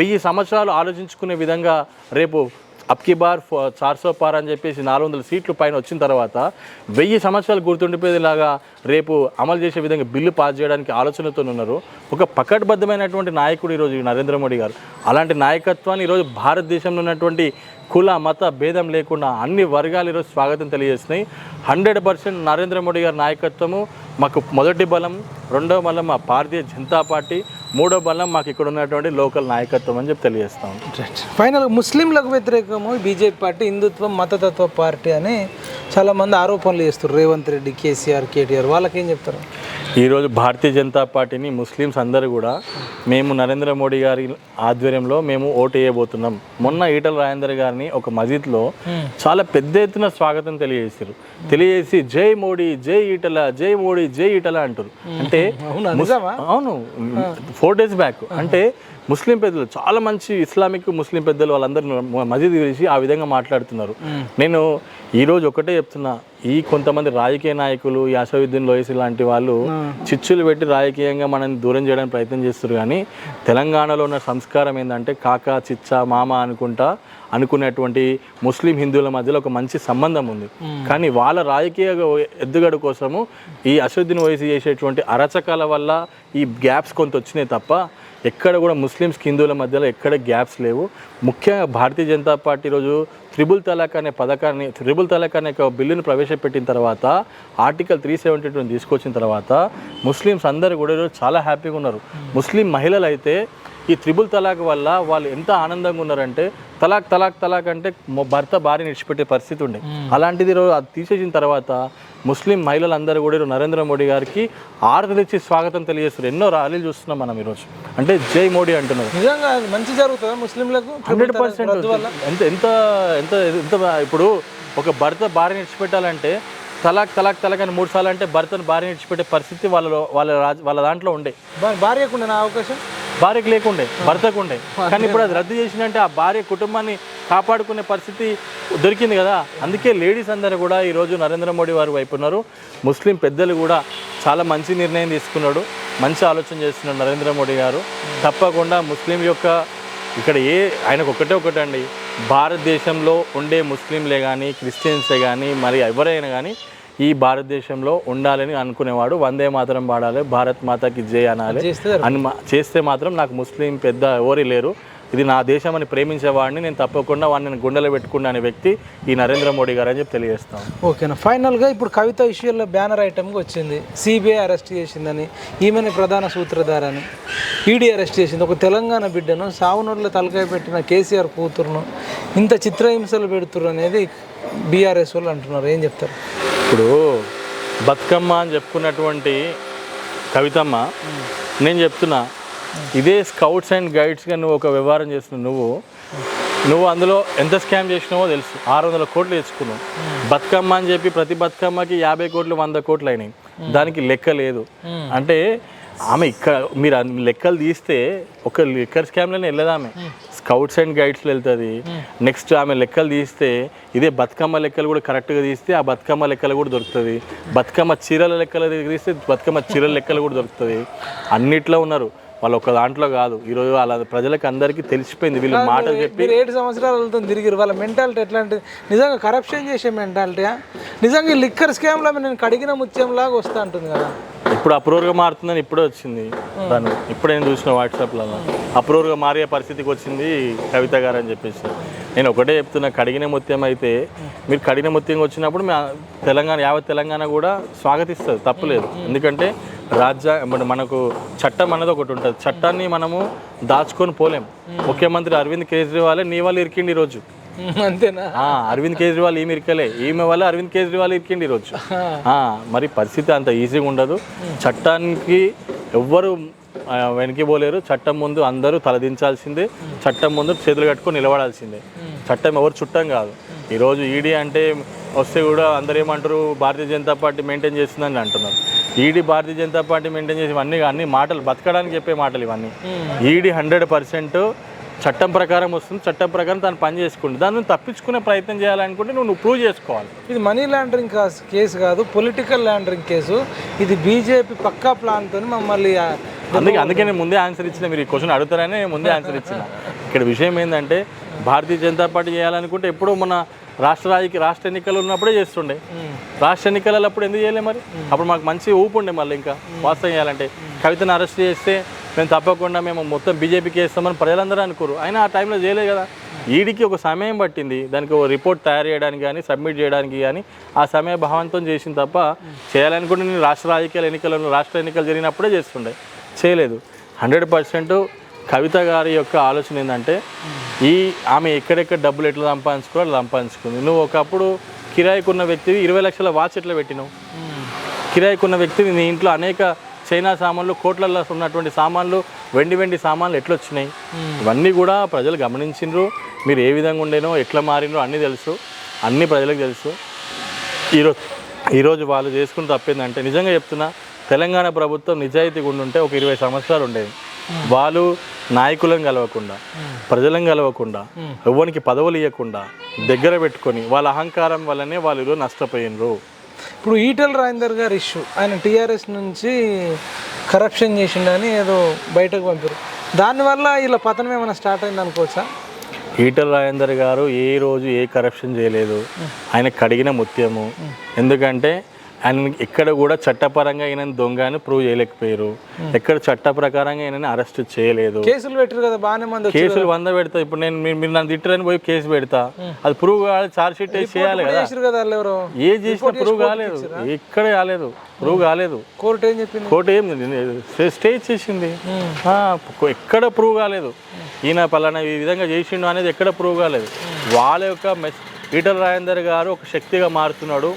1000 సంవత్సరాలు ఆలోచించుకునే విధంగా రేపు అబ్కి బార్ 400 పార్ అని చెప్పేసి 400 సీట్లు పైన వచ్చిన తర్వాత 1000 సంవత్సరాలు గుర్తుండిపోయేలాగా రేపు అమలు చేసే విధంగా బిల్లు పాస్ చేయడానికి ఆలోచనతో ఉన్నారు. ఒక పకడ్బద్ధమైనటువంటి నాయకుడు ఈరోజు నరేంద్ర మోడీ గారు. అలాంటి నాయకత్వాన్ని ఈరోజు భారతదేశంలో ఉన్నటువంటి కుల మత భేదం లేకుండా అన్ని వర్గాలు ఈరోజు స్వాగతం తెలియజేస్తున్నాయి. 100% నరేంద్ర మోడీ గారి నాయకత్వము మాకు మొదటి బలం, రెండవ బలం మా భారతీయ జనతా పార్టీ, మూడో బలం మాకు ఇక్కడ ఉన్నటువంటి లోకల్ నాయకత్వం అని చెప్పి తెలియజేస్తాం. ఫైనల్ ముస్లింలకు వ్యతిరేకము బీజేపీ పార్టీ, హిందుత్వం మతతత్వ పార్టీ అని చాలామంది ఆరోపణలు చేస్తారు. రేవంత్ రెడ్డి, కేసీఆర్, కేటీఆర్, వాళ్ళకేం చెప్తారు? ఈరోజు భారతీయ జనతా పార్టీని ముస్లిమ్స్ అందరూ కూడా మేము నరేంద్ర మోడీ గారి ఆధ్వర్యంలో మేము ఓటు వేయబోతున్నాం. మొన్న ఈటల రాజేందర్ గారిని ఒక మసీద్లో చాలా పెద్ద ఎత్తున స్వాగతం తెలియజేసి జై మోడీ, జై ఈటల, జై మోడీ, జై ఈటల అంటారు. అంటే అవును, 4 days బ్యాక్. అంటే ముస్లిం పెద్దలు చాలా మంచి ఇస్లామిక్ ముస్లిం పెద్దలు వాళ్ళందరూ మసీద్ గురించి ఆ విధంగా మాట్లాడుతున్నారు. నేను ఈరోజు ఒకటే చెప్తున్నా, ఈ కొంతమంది రాజకీయ నాయకులు, ఈ అసదుద్దీన్ ఓవైసీ లాంటి వాళ్ళు చిచ్చులు పెట్టి రాజకీయంగా మనల్ని దూరం చేయడానికి ప్రయత్నం చేస్తారు. కానీ తెలంగాణలో ఉన్న సంస్కారం ఏంటంటే కాకా, చిచ్చా, మామ అనుకునేటువంటి ముస్లిం హిందువుల మధ్యలో ఒక మంచి సంబంధం ఉంది. కానీ వాళ్ళ రాజకీయ ఎద్దుగడ కోసము ఈ అసదుద్దీన్ ఓవైసీ చేసేటువంటి అరచకాల వల్ల ఈ గ్యాప్స్ కొంత వచ్చినాయి తప్ప ఎక్కడ కూడా ముస్లిమ్స్ హిందువుల మధ్యలో ఎక్కడ గ్యాప్స్ లేవు. ముఖ్యంగా భారతీయ జనతా పార్టీ ఈరోజు త్రిబుల్ తలాక్ అనే ఒక బిల్లును ప్రవేశపెట్టిన తర్వాత, ఆర్టికల్ 372 తీసుకొచ్చిన తర్వాత ముస్లిమ్స్ అందరూ కూడా ఈరోజు చాలా హ్యాపీగా ఉన్నారు. ముస్లిం మహిళలు అయితే ఈ త్రిబుల్ తలాక్ వల్ల వాళ్ళు ఎంత ఆనందంగా ఉన్నారంటే, తలాక్ అంటే భర్త భార్యని విడిచిపెట్టే పరిస్థితి ఉండే. అలాంటిది ఈరోజు అది తీసేసిన తర్వాత ముస్లిం మహిళలందరూ కూడా నరేంద్ర మోడీ గారికి ఆరతిచ్చి స్వాగతం తెలియజేస్తారు. ఎన్నో ర్యాలీలు చూస్తున్నాం మనం ఈరోజు. అంటే జై మోడీ అంటున్నారు. నిజంగా మంచి జరుగుతుందా ముస్లింలకు? 100%. ఎంత ఇప్పుడు ఒక భర్త భార్యని విడిచిపెట్టాలంటే తలాక్ అని 3 సార్లు అంటే భర్తను భార్యని విడిచిపెట్టే పరిస్థితి వాళ్ళ దాంట్లో ఉండే. భార్యకు ఉండే అవకాశం, భార్యకు లేకుండే, భర్తకు ఉండే. కానీ ఇప్పుడు అది రద్దు చేసిందంటే ఆ భార్య కుటుంబాన్ని కాపాడుకునే పరిస్థితి దొరికింది కదా. అందుకే లేడీస్ అందరూ కూడా ఈరోజు నరేంద్ర మోడీ వారి వైపు ఉన్నారు. ముస్లిం పెద్దలు కూడా చాలా మంచి నిర్ణయం తీసుకున్నాడు, మంచి ఆలోచన చేస్తున్నాడు నరేంద్ర మోడీ గారు. తప్పకుండా ముస్లిం యొక్క ఇక్కడ ఆయనకు ఒకటే అండి, భారతదేశంలో ఉండే ముస్లింలే కానీ, క్రిస్టియన్సే కానీ, మరి ఎవరైనా కానీ ఈ భారతదేశంలో ఉండాలని అనుకునేవాడు వందే మాతరం పాడాలి, భారత్ మాతాకి జై అనాలి అని చేస్తే మాత్రం నాకు ముస్లిం పెద్ద ఎవరు లేరు, ఇది నా దేశం అని ప్రేమించేవాడిని, నేను తప్పకుండా వాడిని గుండెలో పెట్టుకున్నా అనే వ్యక్తి ఈ నరేంద్ర మోడీ గారు అని చెప్పి తెలియజేస్తాను. ఓకేనా. ఫైనల్గా ఇప్పుడు కవిత ఇష్యూలో బ్యానర్ ఐటమ్గా వచ్చింది, సిబిఐ అరెస్ట్ చేసిందని, ఈమెని ప్రధాన సూత్రధారని ఈడీ అరెస్ట్ చేసింది. ఒక తెలంగాణ బిడ్డను సావునూరులో తలకాయ పెట్టిన కేసీఆర్ కూతురును ఇంత చిత్రహింసలు పెడుతురు అనేది బీఆర్ఎస్ వాళ్ళు అంటున్నారు. ఏం చెప్తారు? ఇప్పుడు బతుకమ్మ అని చెప్పుకున్నటువంటి కవితమ్మ, నేను చెప్తున్నా, ఇదే స్కౌట్స్ అండ్ గైడ్స్గా నువ్వు ఒక వ్యవహారం చేస్తున్నావు. నువ్వు అందులో ఎంత స్కామ్ చేసినావో తెలుసు. 600 కోట్లు తెచ్చుకున్నావు. బతుకమ్మ అని చెప్పి ప్రతి బతుకమ్మకి 50 కోట్లు 100 కోట్లు అయినాయి. దానికి లెక్క లేదు. అంటే ఆమె ఇక్కడ మీరు లెక్కలు తీస్తే ఒక లిక్కర్ స్కామ్లోనే వెళ్ళదు ఆమె, స్కౌట్స్ అండ్ గైడ్స్లో వెళ్తుంది. నెక్స్ట్ ఆమె లెక్కలు తీస్తే ఇదే బతుకమ్మ లెక్కలు కూడా కరెక్ట్గా తీస్తే ఆ బతుకమ్మ లెక్కలు కూడా దొరుకుతుంది. బతుకమ్మ చీరల లెక్కలు తీస్తే బతుకమ్మ చీరల లెక్కలు కూడా దొరుకుతుంది. అన్నిట్లో ఉన్నారు. వాళ్ళు ఒక దాంట్లో కాదు. ఈరోజు వాళ్ళ ప్రజలకు అందరికీ తెలిసిపోయింది వీళ్ళు మాటలు చెప్పి. మీరు 7 సంవత్సరాలతో తిరిగిరు, వాళ్ళ మెంటాలిటీ ఎట్లాంటిది? నిజంగా కరప్షన్ చేసే మెంటాలిటీయా? నిజంగా ఈ లిక్కర్ స్కామ్లో నేను కడిగిన ముత్యంలాగా వస్తా అంటుంది కదా. ఇప్పుడు అప్రూవర్గా మారుతుందని ఇప్పుడే వచ్చింది తను. ఇప్పుడే నేను చూసిన వాట్సాప్లలో అప్రూవర్గా మారే పరిస్థితికి వచ్చింది కవిత గారు అని చెప్పేసి. నేను ఒకటే చెప్తున్నా, కడిగిన ముత్యం అయితే మీరు కడిగిన ముత్యం వచ్చినప్పుడు తెలంగాణ, యావత్ తెలంగాణ కూడా స్వాగతిస్తుంది, తప్పులేదు. ఎందుకంటే మనకు చట్టం అన్నది ఒకటి ఉంటుంది. చట్టాన్ని మనము దాచుకొని పోలేం. ముఖ్యమంత్రి అరవింద్ కేజ్రీవాలే నీ వాళ్ళు ఇరికిండి ఈరోజు. అంతేనా? అరవింద్ కేజ్రీవాల్ ఈమె ఇరికలే, ఈమె వల్ల అరవింద్ కేజ్రీవాల్ ఇరికిండి ఈరోజు. మరి పరిస్థితి అంత ఈజీగా ఉండదు. చట్టానికి ఎవ్వరు వెనక్కి పోలేరు. చట్టం ముందు అందరూ తలదించాల్సిందే. చట్టం ముందు చేతులు కట్టుకొని నిలబడాల్సిందే. చట్టం ఎవరు చుట్టం కాదు. ఈరోజు ఈడీ అంటే వస్తే కూడా అందరూ ఏమంటారు, భారతీయ జనతా పార్టీ మెయింటైన్ చేస్తుందని అంటున్నారు. ED Bharatiya Janata party maintain చేసి అన్ని మాటలు బతకడానికి చెప్పే మాటలు ఇవన్నీ. ఈడీ 100% చట్టం ప్రకారం వస్తుంది. చట్టం ప్రకారం తను పని చేసుకుంటుంది. దాన్ని తప్పించుకునే ప్రయత్నం చేయాలనుకుంటే నువ్వు ప్రూవ్ చేసుకోవాలి. ఇది మనీ లాండరింగ్ కేసు కాదు, పొలిటికల్ లాండరింగ్ కేసు. ఇది బీజేపీ పక్కా ప్లాన్తో మమ్మల్ని అందుకే నేను ముందే ఆన్సర్ ఇచ్చిన. మీరు ఈ క్వశ్చన్ అడుగుతారని నేను ముందే ఆన్సర్ ఇచ్చిన. ఇక్కడ విషయం ఏంటంటే భారతీయ జనతా పార్టీ చేయాలనుకుంటే ఎప్పుడూ మన రాష్ట్ర ఎన్నికలు ఉన్నప్పుడే చేస్తుండే. రాష్ట్ర ఎన్నికలలో అప్పుడు ఎందుకు చేయలే? మరి అప్పుడు మాకు మంచి ఊపు ఉండే. మళ్ళీ ఇంకా వాస్తవం చేయాలంటే కవితను అరెస్ట్ చేస్తే మేము తప్పకుండా మేము మొత్తం బీజేపీకి వేస్తామని ప్రజలందరూ అనుకోరు. అయినా ఆ టైంలో చేయలేదు కదా. ఈడీకి ఒక సమయం పట్టింది దానికి ఒక రిపోర్ట్ తయారు చేయడానికి కానీ సబ్మిట్ చేయడానికి కానీ. ఆ సమయ భావంతో చేసింది తప్ప చేయాలనుకుంటే నేను రాష్ట్ర ఎన్నికలు జరిగినప్పుడే చేస్తుండే. చేయలేదు. 100% కవిత గారి యొక్క ఆలోచన ఏంటంటే ఆమె ఎక్కడెక్కడ డబ్బులు ఎట్లా సంపాదించుకోవాలి అలా సంపాదించుకుంది. నువ్వు ఒకప్పుడు కిరాయికున్న వ్యక్తివి 20 లక్షల వాచ్ ఎట్లా పెట్టినావు? కిరాయికున్న వ్యక్తివి నీ ఇంట్లో అనేక చైనా సామాన్లు, కోట్లలో ఉన్నటువంటి సామాన్లు, వెండి సామాన్లు ఎట్లా వచ్చినాయి? ఇవన్నీ కూడా ప్రజలు గమనించిండ్రు. మీరు ఏ విధంగా ఉండేనో, ఎట్లా మారినో అన్నీ తెలుసు. అన్నీ ప్రజలకు తెలుసు. ఈరోజు వాళ్ళు చేసుకుని తప్పిందంటే నిజంగా చెప్తున్నా, తెలంగాణ ప్రభుత్వం నిజాయితీగా ఉండుంటే ఒక 20 సంవత్సరాలు ఉండేది. వాళ్ళు నాయకులను కలవకుండా, ప్రజలను కలవకుండా, ఎవరికి పదవులు ఇవ్వకుండా దగ్గర పెట్టుకొని వాళ్ళ అహంకారం వల్లనే వాళ్ళు నష్టపోయినరు. ఇప్పుడు ఈటెల రాజేందర్ గారి ఇష్యూ, ఆయన టీఆర్ఎస్ నుంచి కరప్షన్ చేసిండని ఏదో బయటకు పంపారు. దానివల్ల ఇలా పతనం ఏమైనా స్టార్ట్ అయింది అనుకోవచ్చా? ఈటెల రాజేందర్ గారు ఏ రోజు ఏ కరప్షన్ చేయలేదు. ఆయన కడిగిన ముత్యము. ఎందుకంటే ఆయన ఎక్కడ కూడా చట్టపరంగా ఈయన దొంగ అని ప్రూవ్ చేయలేకపోయారు. ఎక్కడ చట్ట ప్రకారంగా ఈయనని అరెస్ట్ చేయలేదు. కేసులు పెట్టారు కదా, బాగానే మంది కేసులు 100 పెడతా. ఇప్పుడు మీరు నన్ను తిట్టరని పోయి కేసు పెడతా, అది ప్రూవ్ కావాలి, ఛార్జ్ షీట్ చేయాలి కదా. ఏ చేసినా ప్రూవ్ కాలేదు, ఎక్కడ కాలేదు, ప్రూవ్ కాలేదు. కోర్టు ఏం చెప్పింది? కోర్టు ఏం స్టే చేసింది. ఎక్కడ ప్రూవ్ కాలేదు. ఈయన పలానా ఈ విధంగా చేసిండు అనేది ఎక్కడ ప్రూవ్ కాలేదు. వాళ్ళ యొక్క ఈటెల రాజేందర్ గారు ఒక శక్తిగా మారుతున్నాడు.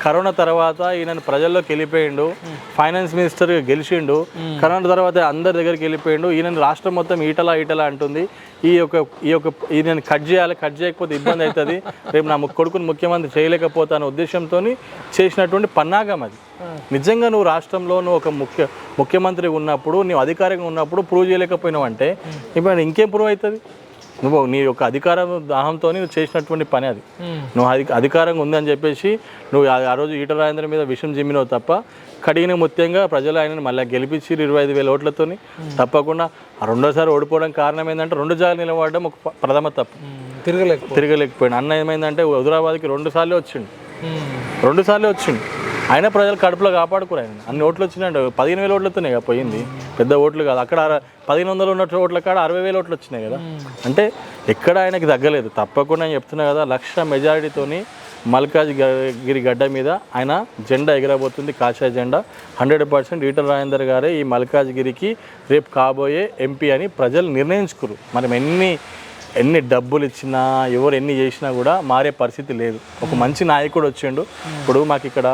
కరోనా తర్వాత ఈయన ప్రజల్లోకి వెళ్ళిపోయిండు. ఫైనాన్స్ మినిస్టర్గా గెలిచిండు. కరోనా తర్వాత అందరి దగ్గరికి వెళ్ళిపోయిండు. ఈయన రాష్ట్రం మొత్తం ఈటల అంటుంది. ఈయన కట్ చేయకపోతే ఇబ్బంది అవుతుంది, రేపు నా కొడుకుని ముఖ్యమంత్రి చేయలేకపోతానే ఉద్దేశంతో చేసినటువంటి పన్నాగం అది. నిజంగా నువ్వు రాష్ట్రంలో నువ్వు ఒక ముఖ్యమంత్రి ఉన్నప్పుడు, నువ్వు అధికారంగా ఉన్నప్పుడు ప్రూవ్ చేయలేకపోయినావు అంటే ఇప్పుడు ఇంకేం ప్రూవ్ అవుతుంది? నువ్వు నీ యొక్క అధికారం దాహంతో నువ్వు చేసినటువంటి పని అది. నువ్వు అధికారంగా ఉందని చెప్పేసి నువ్వు ఆ రోజు ఈటెల రాజేందర్ మీద విషయం జిమ్మినావు తప్ప, కడిగిన ముత్యంగా ప్రజలు ఆయనను మళ్ళీ గెలిపించి 25,000 ఓట్లతో తప్పకుండా. రెండోసారి ఓడిపోవడం కారణం ఏంటంటే 2 జాగాలు నిలబడడం ఒక ప్రథమ తప్పు. తిరగలేకపోయాడు. అన్న ఏమైందంటే హుజురాబాద్కి 2 సార్లు వచ్చిండు. అయినా ప్రజలు కడుపులో కాపాడుకోరు. ఆయన అన్ని ఓట్లు వచ్చినాయండి. 15,000 ఓట్లతోనే కదా పోయింది, పెద్ద ఓట్లు కాదు. అక్కడ 1,500 ఉన్న ఓట్ల కాడ 60,000 ఓట్లు వచ్చినాయి కదా. అంటే ఎక్కడ ఆయనకి తగ్గలేదు. తప్పకుండా నేను చెప్తున్నా కదా, 1,00,000 మెజారిటీతోని మల్కాజ్గిరి గడ్డ మీద ఆయన జెండా ఎగరబోతుంది, కాషాయ జెండా. 100% ఈటెల రాజేందర్ గారే ఈ మల్కాజ్గిరికి రేపు కాబోయే ఎంపీ అని ప్రజలు నిర్ణయించుకురు. మనం ఎన్ని డబ్బులు ఇచ్చినా, ఎవరు ఎన్ని చేసినా కూడా మారే పరిస్థితి లేదు. ఒక మంచి నాయకుడు వచ్చిండు. ఇప్పుడు మాకు ఇక్కడ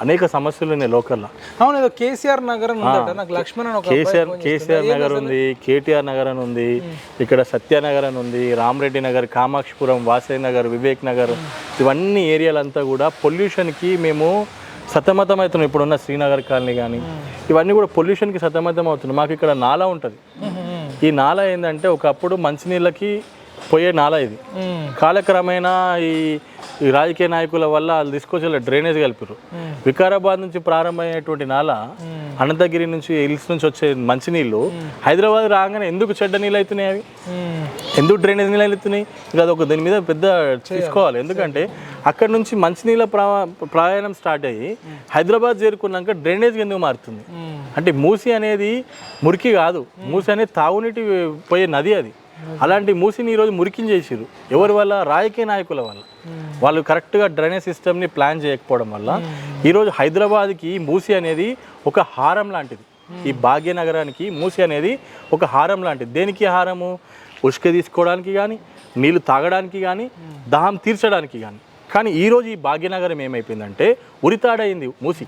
అనేక సమస్యలు ఉన్నాయి లోకల్లో. అవును, ఏదో కేసీఆర్ నగర్ కేసీఆర్ నగర్ ఉంది, కేటీఆర్ నగర్ అని ఉంది, ఇక్కడ సత్యనగర్ అని ఉంది, రామరెడ్డి నగర్, కామాక్షిపురం, వాసవి నగర్, వివేక్ నగర్, ఇవన్నీ ఏరియాలంతా కూడా పొల్యూషన్కి మేము సతమతం అవుతున్నాం. ఇప్పుడున్న శ్రీనగర్ కాలనీ కానీ ఇవన్నీ కూడా పొల్యూషన్కి సతమతం అవుతున్నాయి. మాకు ఇక్కడ నాలా ఉంటుంది. ఈ నాలా ఏంటంటే ఒకప్పుడు మంచినీళ్ళకి పోయే నాలా ఇది. కాలక్రమేణా ఈ ఈ రాజకీయ నాయకుల వల్ల వాళ్ళు తీసుకొచ్చి డ్రైనేజ్ కలిపారు. వికారాబాద్ నుంచి ప్రారంభమైనటువంటి నాల అనంతగిరి నుంచి హిల్స్ నుంచి వచ్చే మంచినీళ్ళు హైదరాబాద్ రాగానే ఎందుకు చెడ్డ నీళ్ళు అవుతున్నాయి? అవి ఎందుకు డ్రైనేజ్ నీళ్ళు అవుతున్నాయి? ఇంకా అదొక దీని మీద పెద్ద తీసుకోవాలి. ఎందుకంటే అక్కడ నుంచి మంచినీళ్ళ ప్రయాణం స్టార్ట్ అయ్యి హైదరాబాద్ చేరుకున్నాక డ్రైనేజ్ ఎందుకు మారుతుంది అంటే మూసి అనేది మురికి కాదు, మూసి అనేది తాగునీటి పోయే నది. అది అలాంటి మూసిని ఈరోజు మురికిని చేసిరు. ఎవరి వల్ల? రాజకీయ నాయకుల వల్ల. వాళ్ళు కరెక్ట్గా డ్రైనేజ్ సిస్టమ్ని ప్లాన్ చేయకపోవడం వల్ల ఈరోజు హైదరాబాద్కి మూసి అనేది ఒక హారం లాంటిది. ఈ భాగ్యనగరానికి మూసి అనేది ఒక హారం లాంటిది. దేనికి హారము? ఉష్క తీసుకోవడానికి కానీ, నీళ్ళు తాగడానికి కానీ, దాహం తీర్చడానికి కానీ. కానీ ఈరోజు ఈ భాగ్యనగరం ఏమైపోయిందంటే ఉరితాడైంది మూసి.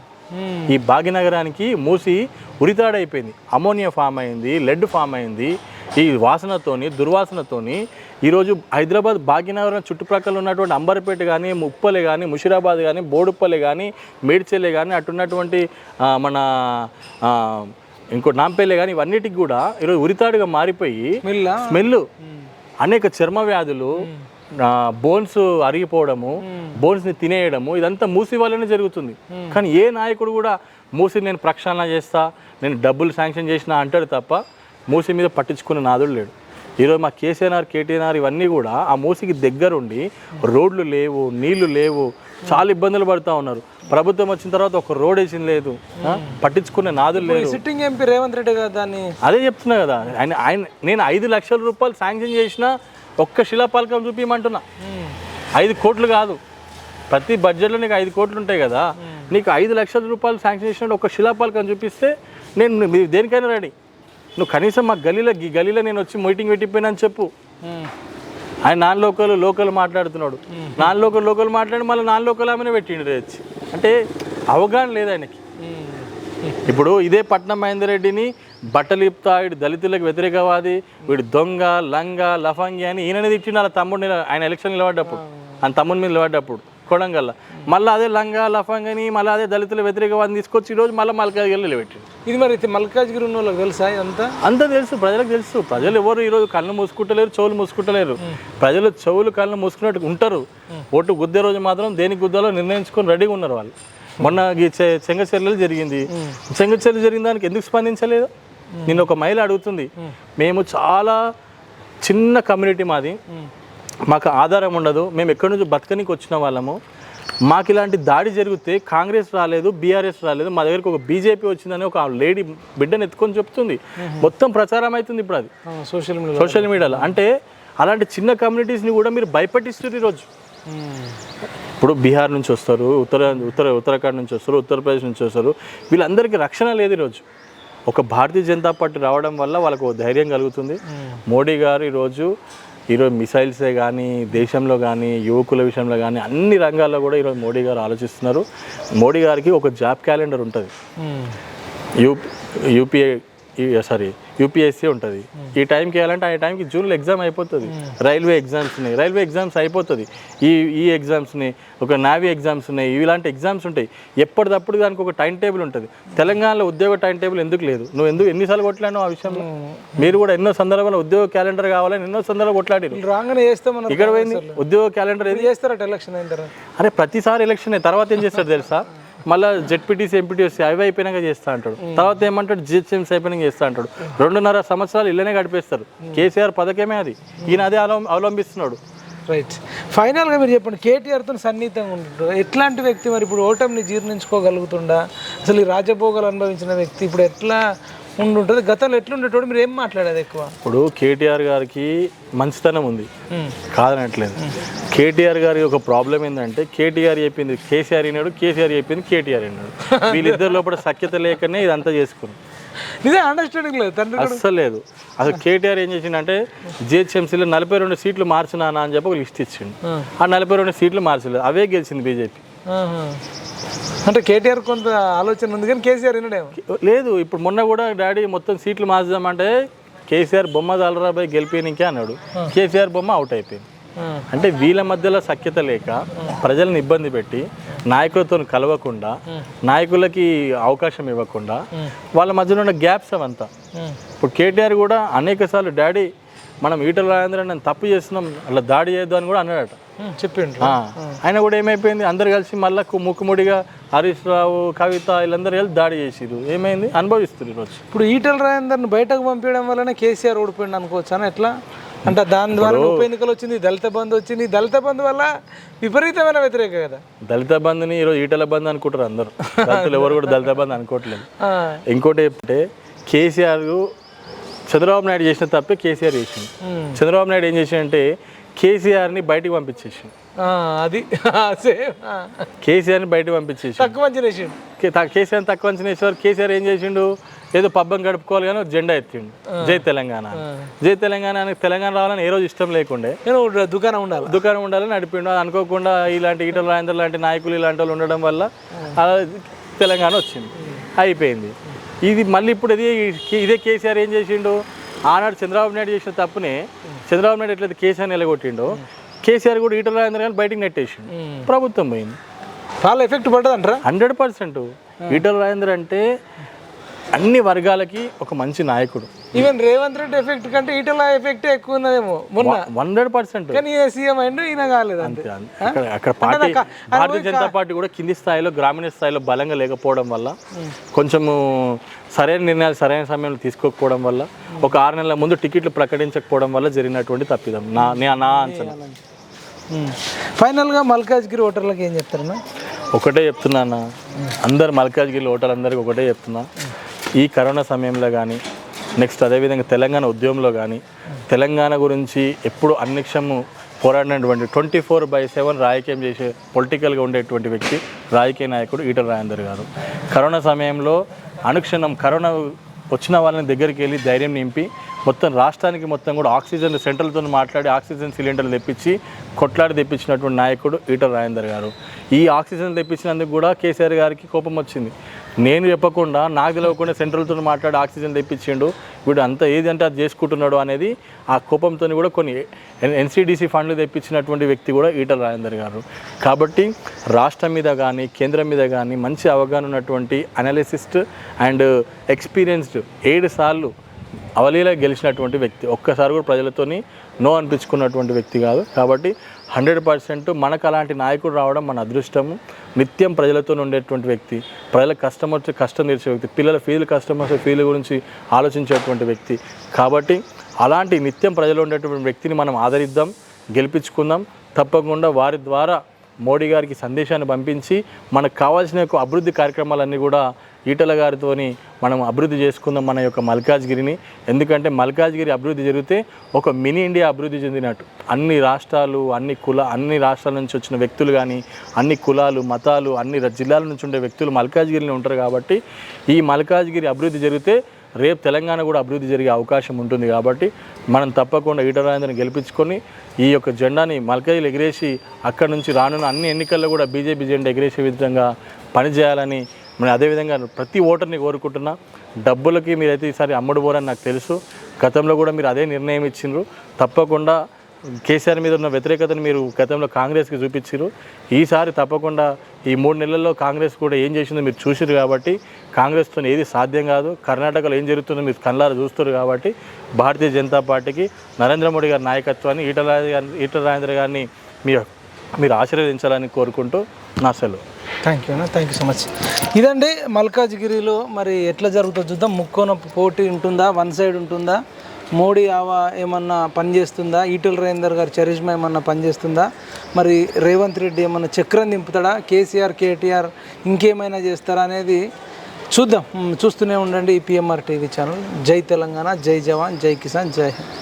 ఈ భాగ్యనగరానికి మూసి ఉరితాడైపోయింది. అమోనియా ఫామ్ అయింది, లెడ్ ఫామ్ అయింది. ఈ వాసనతోని, దుర్వాసనతోని ఈరోజు హైదరాబాద్ భాగ్యనగరం చుట్టుప్రక్కల ఉన్నటువంటి అంబర్పేట కానీ, ఉప్పలే కానీ, ముషిరాబాద్ కానీ, బోడుప్పలే కానీ, మేడ్చలే కానీ, అటున్నటువంటి మన ఇంకో నాంపల్లి కానీ, ఇవన్నిటికి కూడా ఈరోజు ఉరితాడుగా మారిపోయి స్మెల్, అనేక చర్మ వ్యాధులు, బోన్స్ అరిగిపోవడము, బోన్స్ని తినేయడము, ఇదంతా మూసి వల్లనే జరుగుతుంది. కానీ ఏ నాయకుడు కూడా మూసి నేను ప్రక్షాళన చేస్తా, నేను డబ్బులు శాంక్షన్ చేసిన అంటాడు తప్ప మూసి మీద పట్టించుకునే నాదుడు లేడు. ఈరోజు మా కేసీఆర్, కేటీఆర్ ఇవన్నీ కూడా ఆ మూసికి దగ్గరుండి రోడ్లు లేవు, నీళ్లు లేవు, చాలా ఇబ్బందులు పడుతూ ఉన్నారు. ప్రభుత్వం వచ్చిన తర్వాత ఒక రోడ్ వేసింది లేదు, పట్టించుకునే నాదులు లేదు. సిట్టింగ్ ఎంపీ రేవంత్ రెడ్డి కదా దాన్ని అదే చెప్తున్నా కదా. నేను 5 లక్షల రూపాయలు శాంక్షన్ చేసిన ఒక్క శిలాపాలకం చూపించమంటున్నా. 5 కోట్లు కాదు, ప్రతి బడ్జెట్లో నీకు 5 కోట్లు ఉంటాయి కదా, నీకు 5 లక్షల రూపాయలు శాంక్షన్ చేసినట్టు ఒక శిలాపాలకం చూపిస్తే నేను దేనికైనా రెడీ. నువ్వు కనీసం మా గలీలో నేను వచ్చి మీటింగ్ పెట్టిపోయినాను చెప్పు. ఆయన లోకల్ మాట్లాడుతున్నాడు, లోకల్ మాట్లాడి మళ్ళీ లోకల్ ఆమెనే పెట్టిండు వచ్చి. అంటే అవగాహన లేదు ఆయనకి. ఇప్పుడు ఇదే పట్నం మహేందర్ రెడ్డిని బట్టలు ఇప్తా, వీడు దళితులకు వ్యతిరేకవాది, వీడు దొంగ, లంగ, లఫంగి అని ఈయనని తిట్టిన వాళ్ళ తమ్ముడిని, ఆయన ఎలక్షన్ నిలబడ్డప్పుడు, ఆయన తమ్ముడి మీద నిలబడ్డప్పుడు కొడంగల్ల. మళ్ళీ అదే లంగా, లఫంగని, మళ్ళీ అదే దళితుల వ్యతిరేకవాదిని తీసుకొచ్చి ఈరోజు మళ్ళీ మల్కాజ్గిరి నిలబెట్టిండు. ఇది మరి మల్కాజ్గిరి ఉన్న వాళ్ళకి తెలుసా? అంతా తెలుసు, ప్రజలకు తెలుసు. ప్రజలు ఎవరు ఈరోజు కళ్ళు మూసుకుంటలేరు, చెవులు మూసుకుంటలేరు. ప్రజలు చెవులు కళ్ళు మూసుకున్నట్టు ఉంటారు. ఓటు గుద్దే రోజు మాత్రం దేనికి గుద్దాలో నిర్ణయించుకొని రెడీగా ఉన్నారు వాళ్ళు. మొన్న చెంగచెర్లలో జరిగింది. చెంగచెర్ల జరిగిన దానికి ఎందుకు స్పందించలేదు? నిన్న ఒక మహిళ అడుగుతుంది, మేము చాలా చిన్న కమ్యూనిటీ మాది, మాకు ఆధారం ఉండదు, మేము ఎక్కడి నుంచి బతకనికి వచ్చిన వాళ్ళము, మాకు ఇలాంటి దాడి జరిగితే కాంగ్రెస్ రాలేదు, బీఆర్ఎస్ రాలేదు, మా దగ్గరకు ఒక బీజేపీ వచ్చిందని ఒక లేడీ బిడ్డను ఎత్తుకొని చెప్తుంది. మొత్తం ప్రచారం అవుతుంది ఇప్పుడు అది సోషల్ మీడియాలో. అంటే అలాంటి చిన్న కమ్యూనిటీస్ని కూడా మీరు భయపెట్టిస్తారు ఈరోజు. ఇప్పుడు బీహార్ నుంచి వస్తారు, ఉత్తరాఖండ్ నుంచి వస్తారు, ఉత్తరప్రదేశ్ నుంచి వస్తారు, వీళ్ళందరికీ రక్షణ లేదు ఈరోజు. ఒక భారతీయ జనతా పార్టీ రావడం వల్ల వాళ్ళకు ధైర్యం కలుగుతుంది. మోడీ గారు ఈరోజు మిసైల్సే కానీ, దేశంలో కానీ, యువకుల విషయంలో కానీ, అన్ని రంగాల్లో కూడా ఈరోజు మోడీ గారు ఆలోచిస్తున్నారు. మోడీ గారికి ఒక జాబ్ క్యాలెండర్ ఉంటుంది, యూపీఎస్సీ ఉంటుంది. ఈ టైంకి వేయాలంటే ఆ టైంకి జూన్లో ఎగ్జామ్ అయిపోతుంది. రైల్వే ఎగ్జామ్స్ అయిపోతుంది. ఈ ఎగ్జామ్స్ని, ఒక నావీ ఎగ్జామ్స్ ఉన్నాయి, ఇలాంటి ఎగ్జామ్స్ ఉంటాయి. ఎప్పటికప్పుడు దానికి ఒక టైం టేబుల్ ఉంటుంది. తెలంగాణలో ఉద్యోగ టైం టేబుల్ ఎందుకు లేదు? నువ్వు ఎన్నిసార్లు కొట్లాడినావు ఆ విషయంలో? మీరు కూడా ఎన్నో సందర్భాల్లో ఉద్యోగ క్యాలెండర్ కావాలని ఎన్నో సందర్భాలు కొట్లాడారు. ఇక్కడ పోయింది ఉద్యోగ క్యాలెండర్. ఏది చేస్తారట ఎలక్షన్ అయిన తర్వాత? అరే ప్రతిసారి ఎలక్షన్ తర్వాత ఏం చేస్తారు తెలుసా? మళ్ళీ జెడ్పీటీసీ, ఎంపీటీసీ అవి అయిపోయినాక చేస్తా అంటాడు. తర్వాత ఏమంటాడు, జిహెచ్ఎంసీ అయిపోయినాక చేస్తా అంటాడు. 2.5 సంవత్సరాలు ఇళ్ళనే గడిపేస్తారు. కేసీఆర్ పథకమే అది, ఈయన అదే అవలంబిస్తున్నాడు. రైట్. ఫైనల్గా మీరు చెప్పండి, కేటీఆర్తో సన్నిహితంగా ఉంటుంటారు, ఎట్లాంటి వ్యక్తి మరి ఇప్పుడు ఓటమిని జీర్ణించుకోగలుగుతుండా? అసలు ఈ రాజభోగాలు అనుభవించిన వ్యక్తి ఇప్పుడు ఎట్లా ఉండుంటుంది? గతంలో ఎట్లుండేటోడు? మీరు ఏం మాట్లాడేది ఎక్కువ? ఇప్పుడు కేటీఆర్ గారికి మంచితనం ఉంది, కాదనట్లేదు. కేటీఆర్ గారికి ఒక ప్రాబ్లం ఏంటంటే, కేటీఆర్ చెప్పింది కేసీఆర్ అయినాడు, కేసీఆర్ చెప్పింది కేటీఆర్ అయినాడు. వీళ్ళిద్దరి లోపల సఖ్యత లేకనే ఇదంతా చేసుకున్నాం. నిజం అండర్స్టాండింగ్ లేదు, అస్సలు లేదు. అసలు కేటీఆర్ ఏం చేసిండంటే, జిహెచ్ఎంసీలో 42 సీట్లు మార్చినా అని చెప్పి ఒక లిస్ట్ ఇచ్చిండు. ఆ 42 సీట్లు మార్చలేదు, అవే గెలిచింది బీజేపీ. అంటే కేటీఆర్ కొంత ఆలోచన ఉంది కానీ కేసీఆర్ వినడేమో లేదు. ఇప్పుడు మొన్న కూడా డాడీ మొత్తం సీట్లు మార్చుదామంటే కేసీఆర్ బొమ్మ దాలరాబాయ్ గెలిపోయినకే అన్నాడు, కేసీఆర్ బొమ్మ అవుట్ అయిపోయింది. అంటే వీళ్ళ మధ్యలో సఖ్యత లేక ప్రజలను ఇబ్బంది పెట్టి, నాయకులతో కలవకుండా, నాయకులకి అవకాశం ఇవ్వకుండా, వాళ్ళ మధ్యలో ఉన్న గ్యాప్స్ అవంతా. ఇప్పుడు కేటీఆర్ కూడా అనేక సార్లు డాడీ మనం ఈటల రాజేందర్ నన్ను తప్పు చేస్తున్నాం అలా దాడి చేయొద్దు అని కూడా అన్నాడట. చెప్పిండ్రు. ఆయన కూడా ఏమైపోయింది, అందరు కలిసి మళ్ళీ ముక్కుముడిగా హరీష్ రావు, కవిత వీళ్ళందరూ కలిసి దాడి చేసిరు. ఏమైంది, అనుభవిస్తుంది ఈరోజు. ఇప్పుడు ఈటల రాజేందర్ని బయటకు పంపించడం వల్లనే కేసీఆర్ ఓడిపోయింది అనుకోవచ్చు అని ఎట్లా అంటే దాని ద్వారా ఉప ఎన్నికలు వచ్చింది, దళిత బంధు వచ్చింది. దళిత బంధు వల్ల విపరీతమైన వ్యతిరేక కదా. దళిత బంధుని ఈరోజు ఈటల బంధు అనుకుంటారు అందరూ, దళితులు ఎవరు కూడా దళిత బంధు అనుకోవట్లేదు. ఇంకోటి ఏంటంటే కేసీఆర్ చంద్రబాబు నాయుడు చేసిన తప్పే కేసీఆర్ చేసింది. చంద్రబాబు నాయుడు ఏం చేసిందంటే కేసీఆర్ని బయటికి పంపించేసిండు. అది సేమ్ కేసీఆర్ని బయటకు పంపించేసి తక్కువ అంచనా వేసిండు. కేసీఆర్ తక్కువ అంచనా వేసేవారు. కేసీఆర్ ఏం చేసిండు, ఏదో పబ్బం గడుపుకోవాలి కానీ జెండా ఎత్తిండు, జై తెలంగాణ. జై తెలంగాణ తెలంగాణ రావాలని ఏ రోజు ఇష్టం లేకుండే, దుకాణం ఉండాలని నడిపిండు. అది అనుకోకుండా ఇలాంటి ఈటల రాజేందర్ లాంటి నాయకులు ఇలాంటి వాళ్ళు ఉండడం వల్ల తెలంగాణ వచ్చింది, అయిపోయింది. ఇది మళ్ళీ ఇప్పుడు ఇదే కేసీఆర్ ఏం చేసిండు, ఆనాడు చంద్రబాబు నాయుడు చేసిన తప్పునే చంద్రబాబు నాయుడు ఎట్లయితే కేసీఆర్ నిలగొట్టిండో కేసీఆర్ కూడా ఈటల రాజేందర్ కానీ బయటికి నెట్టేసిండు, ప్రభుత్వం పోయింది. చాలా ఎఫెక్ట్ పడ్డదంటారా? 100%. ఈటల రాజేందర్ అంటే అన్ని వర్గాలకి ఒక మంచి నాయకుడు. ఈవెన్ రేవంత్ రెడ్డి ఎఫెక్ట్ కంటే ఈటల ఎఫెక్ట్ ఎక్కువ ఉన్నదేమో మొన్న 100%. కానీ సీఎం అయిండు, ఈయన కాలేదు అంతే. అక్కడ పార్టీ భారతీయ జనతా పార్టీ కూడా కింది స్థాయిలో గ్రామీణ స్థాయిలో బలంగా లేకపోవడం వల్ల, కొంచెము సరైన నిర్ణయాలు సరైన సమయంలో తీసుకోకపోవడం వల్ల, ఒక 6 నెలల ముందు టికెట్లు ప్రకటించకపోవడం వల్ల జరిగినటువంటి తప్పిదం నా అంచనా. ఫైనల్గా మల్కాజ్గిరి ఓటర్లకు ఏం చెప్తారన్నా? ఒకటే చెప్తున్నా, అందరు మల్కాజ్గిరి ఓటర్లందరికీ ఒకటే చెప్తున్నా, ఈ కరోనా సమయంలో కానీ నెక్స్ట్ అదేవిధంగా తెలంగాణ ఉద్యమంలో కానీ తెలంగాణ గురించి ఎప్పుడు అన్నిక్షము పోరాడినటువంటి 24/7 రాజకీయం చేసే పొలిటికల్గా ఉండేటువంటి వ్యక్తి రాజకీయ నాయకుడు ఈటల రాజేందర్ గారు. కరోనా సమయంలో అనుక్షణం కరోనా వచ్చిన వాళ్ళని దగ్గరికి వెళ్ళి ధైర్యం నింపి మొత్తం రాష్ట్రానికి మొత్తం కూడా ఆక్సిజన్ సెంట్రల్తో మాట్లాడి ఆక్సిజన్ సిలిండర్లు తెప్పించి కొట్లాడి తెప్పించినటువంటి నాయకుడు ఈటల రాజేందర్ గారు. ఈ ఆక్సిజన్ తెప్పించినందుకు కూడా కేసీఆర్ గారికి కోపం వచ్చింది. నేను చెప్పకుండా నాకు తెలియకుండా సెంట్రల్తో మాట్లాడి ఆక్సిజన్ తెప్పించిండు, వీడు అంతా ఏది అంటే అది చేసుకుంటున్నాడు అనేది ఆ కోపంతో కూడా కొన్ని ఎన్సీడీసీ ఫండ్లు తెప్పించినటువంటి వ్యక్తి కూడా ఈటల రాజేందర్ గారు. కాబట్టి రాష్ట్రం మీద కానీ కేంద్రం మీద కానీ మంచి అవగాహన ఉన్నటువంటి అనలిసిస్ట్ అండ్ ఎక్స్పీరియన్స్డ్ 7 సార్లు అవలీలా గెలిచినటువంటి వ్యక్తి, ఒక్కసారి కూడా ప్రజలతోని నో అనిపించుకున్నటువంటి వ్యక్తి కాదు. కాబట్టి 100% మనకు అలాంటి నాయకుడు రావడం మన అదృష్టము. నిత్యం ప్రజలతో ఉండేటువంటి వ్యక్తి, ప్రజలకు కష్టం వచ్చే కష్టం తీర్చే వ్యక్తి, పిల్లల ఫీజులు కష్టం వస్తే ఫీజుల గురించి ఆలోచించేటువంటి వ్యక్తి. కాబట్టి అలాంటి నిత్యం ప్రజలు ఉండేటువంటి వ్యక్తిని మనం ఆదరిద్దాం, గెలిపించుకుందాం. తప్పకుండా వారి ద్వారా మోడీ గారికి సందేశాన్ని పంపించి మనకు కావాల్సిన యొక్క అభివృద్ధి కార్యక్రమాలన్నీ కూడా ఈటల గారితోని మనం అభివృద్ధి చేసుకుందాం మన యొక్క మల్కాజ్గిరిని. ఎందుకంటే మల్కాజ్గిరి అభివృద్ధి జరిగితే ఒక మినీ ఇండియా అభివృద్ధి చెందినట్టు. అన్ని రాష్ట్రాలు అన్ని రాష్ట్రాల నుంచి వచ్చిన వ్యక్తులు కానీ అన్ని కులాలు మతాలు అన్ని జిల్లాల నుంచి ఉండే వ్యక్తులు మల్కాజ్గిరిలో ఉంటారు. కాబట్టి ఈ మల్కాజ్గిరి అభివృద్ధి జరిగితే రేపు తెలంగాణ కూడా అభివృద్ధి జరిగే అవకాశం ఉంటుంది. కాబట్టి మనం తప్పకుండా ఈటల రాజేందర్ని గెలిపించుకొని ఈ యొక్క జెండాని మల్కాజ్గిరిలో ఎగిరేసి అక్కడ నుంచి రానున్న అన్ని ఎన్నికల్లో కూడా బీజేపీ జెండా ఎగిరేసే విధంగా పనిచేయాలని నేను అదేవిధంగా ప్రతి ఓటర్ని కోరుకుంటున్నా. డబ్బులకి మీరైతే ఈసారి అమ్ముడు పోరని నాకు తెలుసు, గతంలో కూడా మీరు అదే నిర్ణయం ఇచ్చిండ్రు. తప్పకుండా కేసీఆర్ మీద ఉన్న వ్యతిరేకతను మీరు గతంలో కాంగ్రెస్కి చూపించారు. ఈసారి తప్పకుండా ఈ 3 నెలల్లో కాంగ్రెస్ కూడా ఏం చేసిందో మీరు చూసారు. కాబట్టి కాంగ్రెస్తో ఏది సాధ్యం కాదు. కర్ణాటకలో ఏం జరుగుతుందో మీరు కళ్ళారా చూస్తారు. కాబట్టి భారతీయ జనతా పార్టీకి నరేంద్ర మోడీ గారి నాయకత్వాన్ని ఈటల రాజేందర్ గారిని మీరు ఆశీర్వదించాలని కోరుకుంటూ నా సెలవు. థ్యాంక్ యూ అన్న, థ్యాంక్ యూ సో మచ్. ఇదండి మల్కాజ్గిరిలో మరి ఎట్లా జరుగుతుందో చూద్దాం. ముక్కోన పోటీ ఉంటుందా, వన్ సైడ్ ఉంటుందా, మోడీ ఆవా ఏమన్నా పనిచేస్తుందా, ఈటల రాజేందర్ గారి చరిష్మా ఏమన్నా పనిచేస్తుందా, మరి రేవంత్ రెడ్డి ఏమన్నా చక్రం దింపుతాడా, కేసీఆర్ కేటీఆర్ ఇంకేమైనా చేస్తారా అనేది చూద్దాం. చూస్తూనే ఉండండి ఈ పిఎంఆర్ టీవీ ఛానల్. జై తెలంగాణ, జై జవాన్, జై కిసాన్, జై హింద్.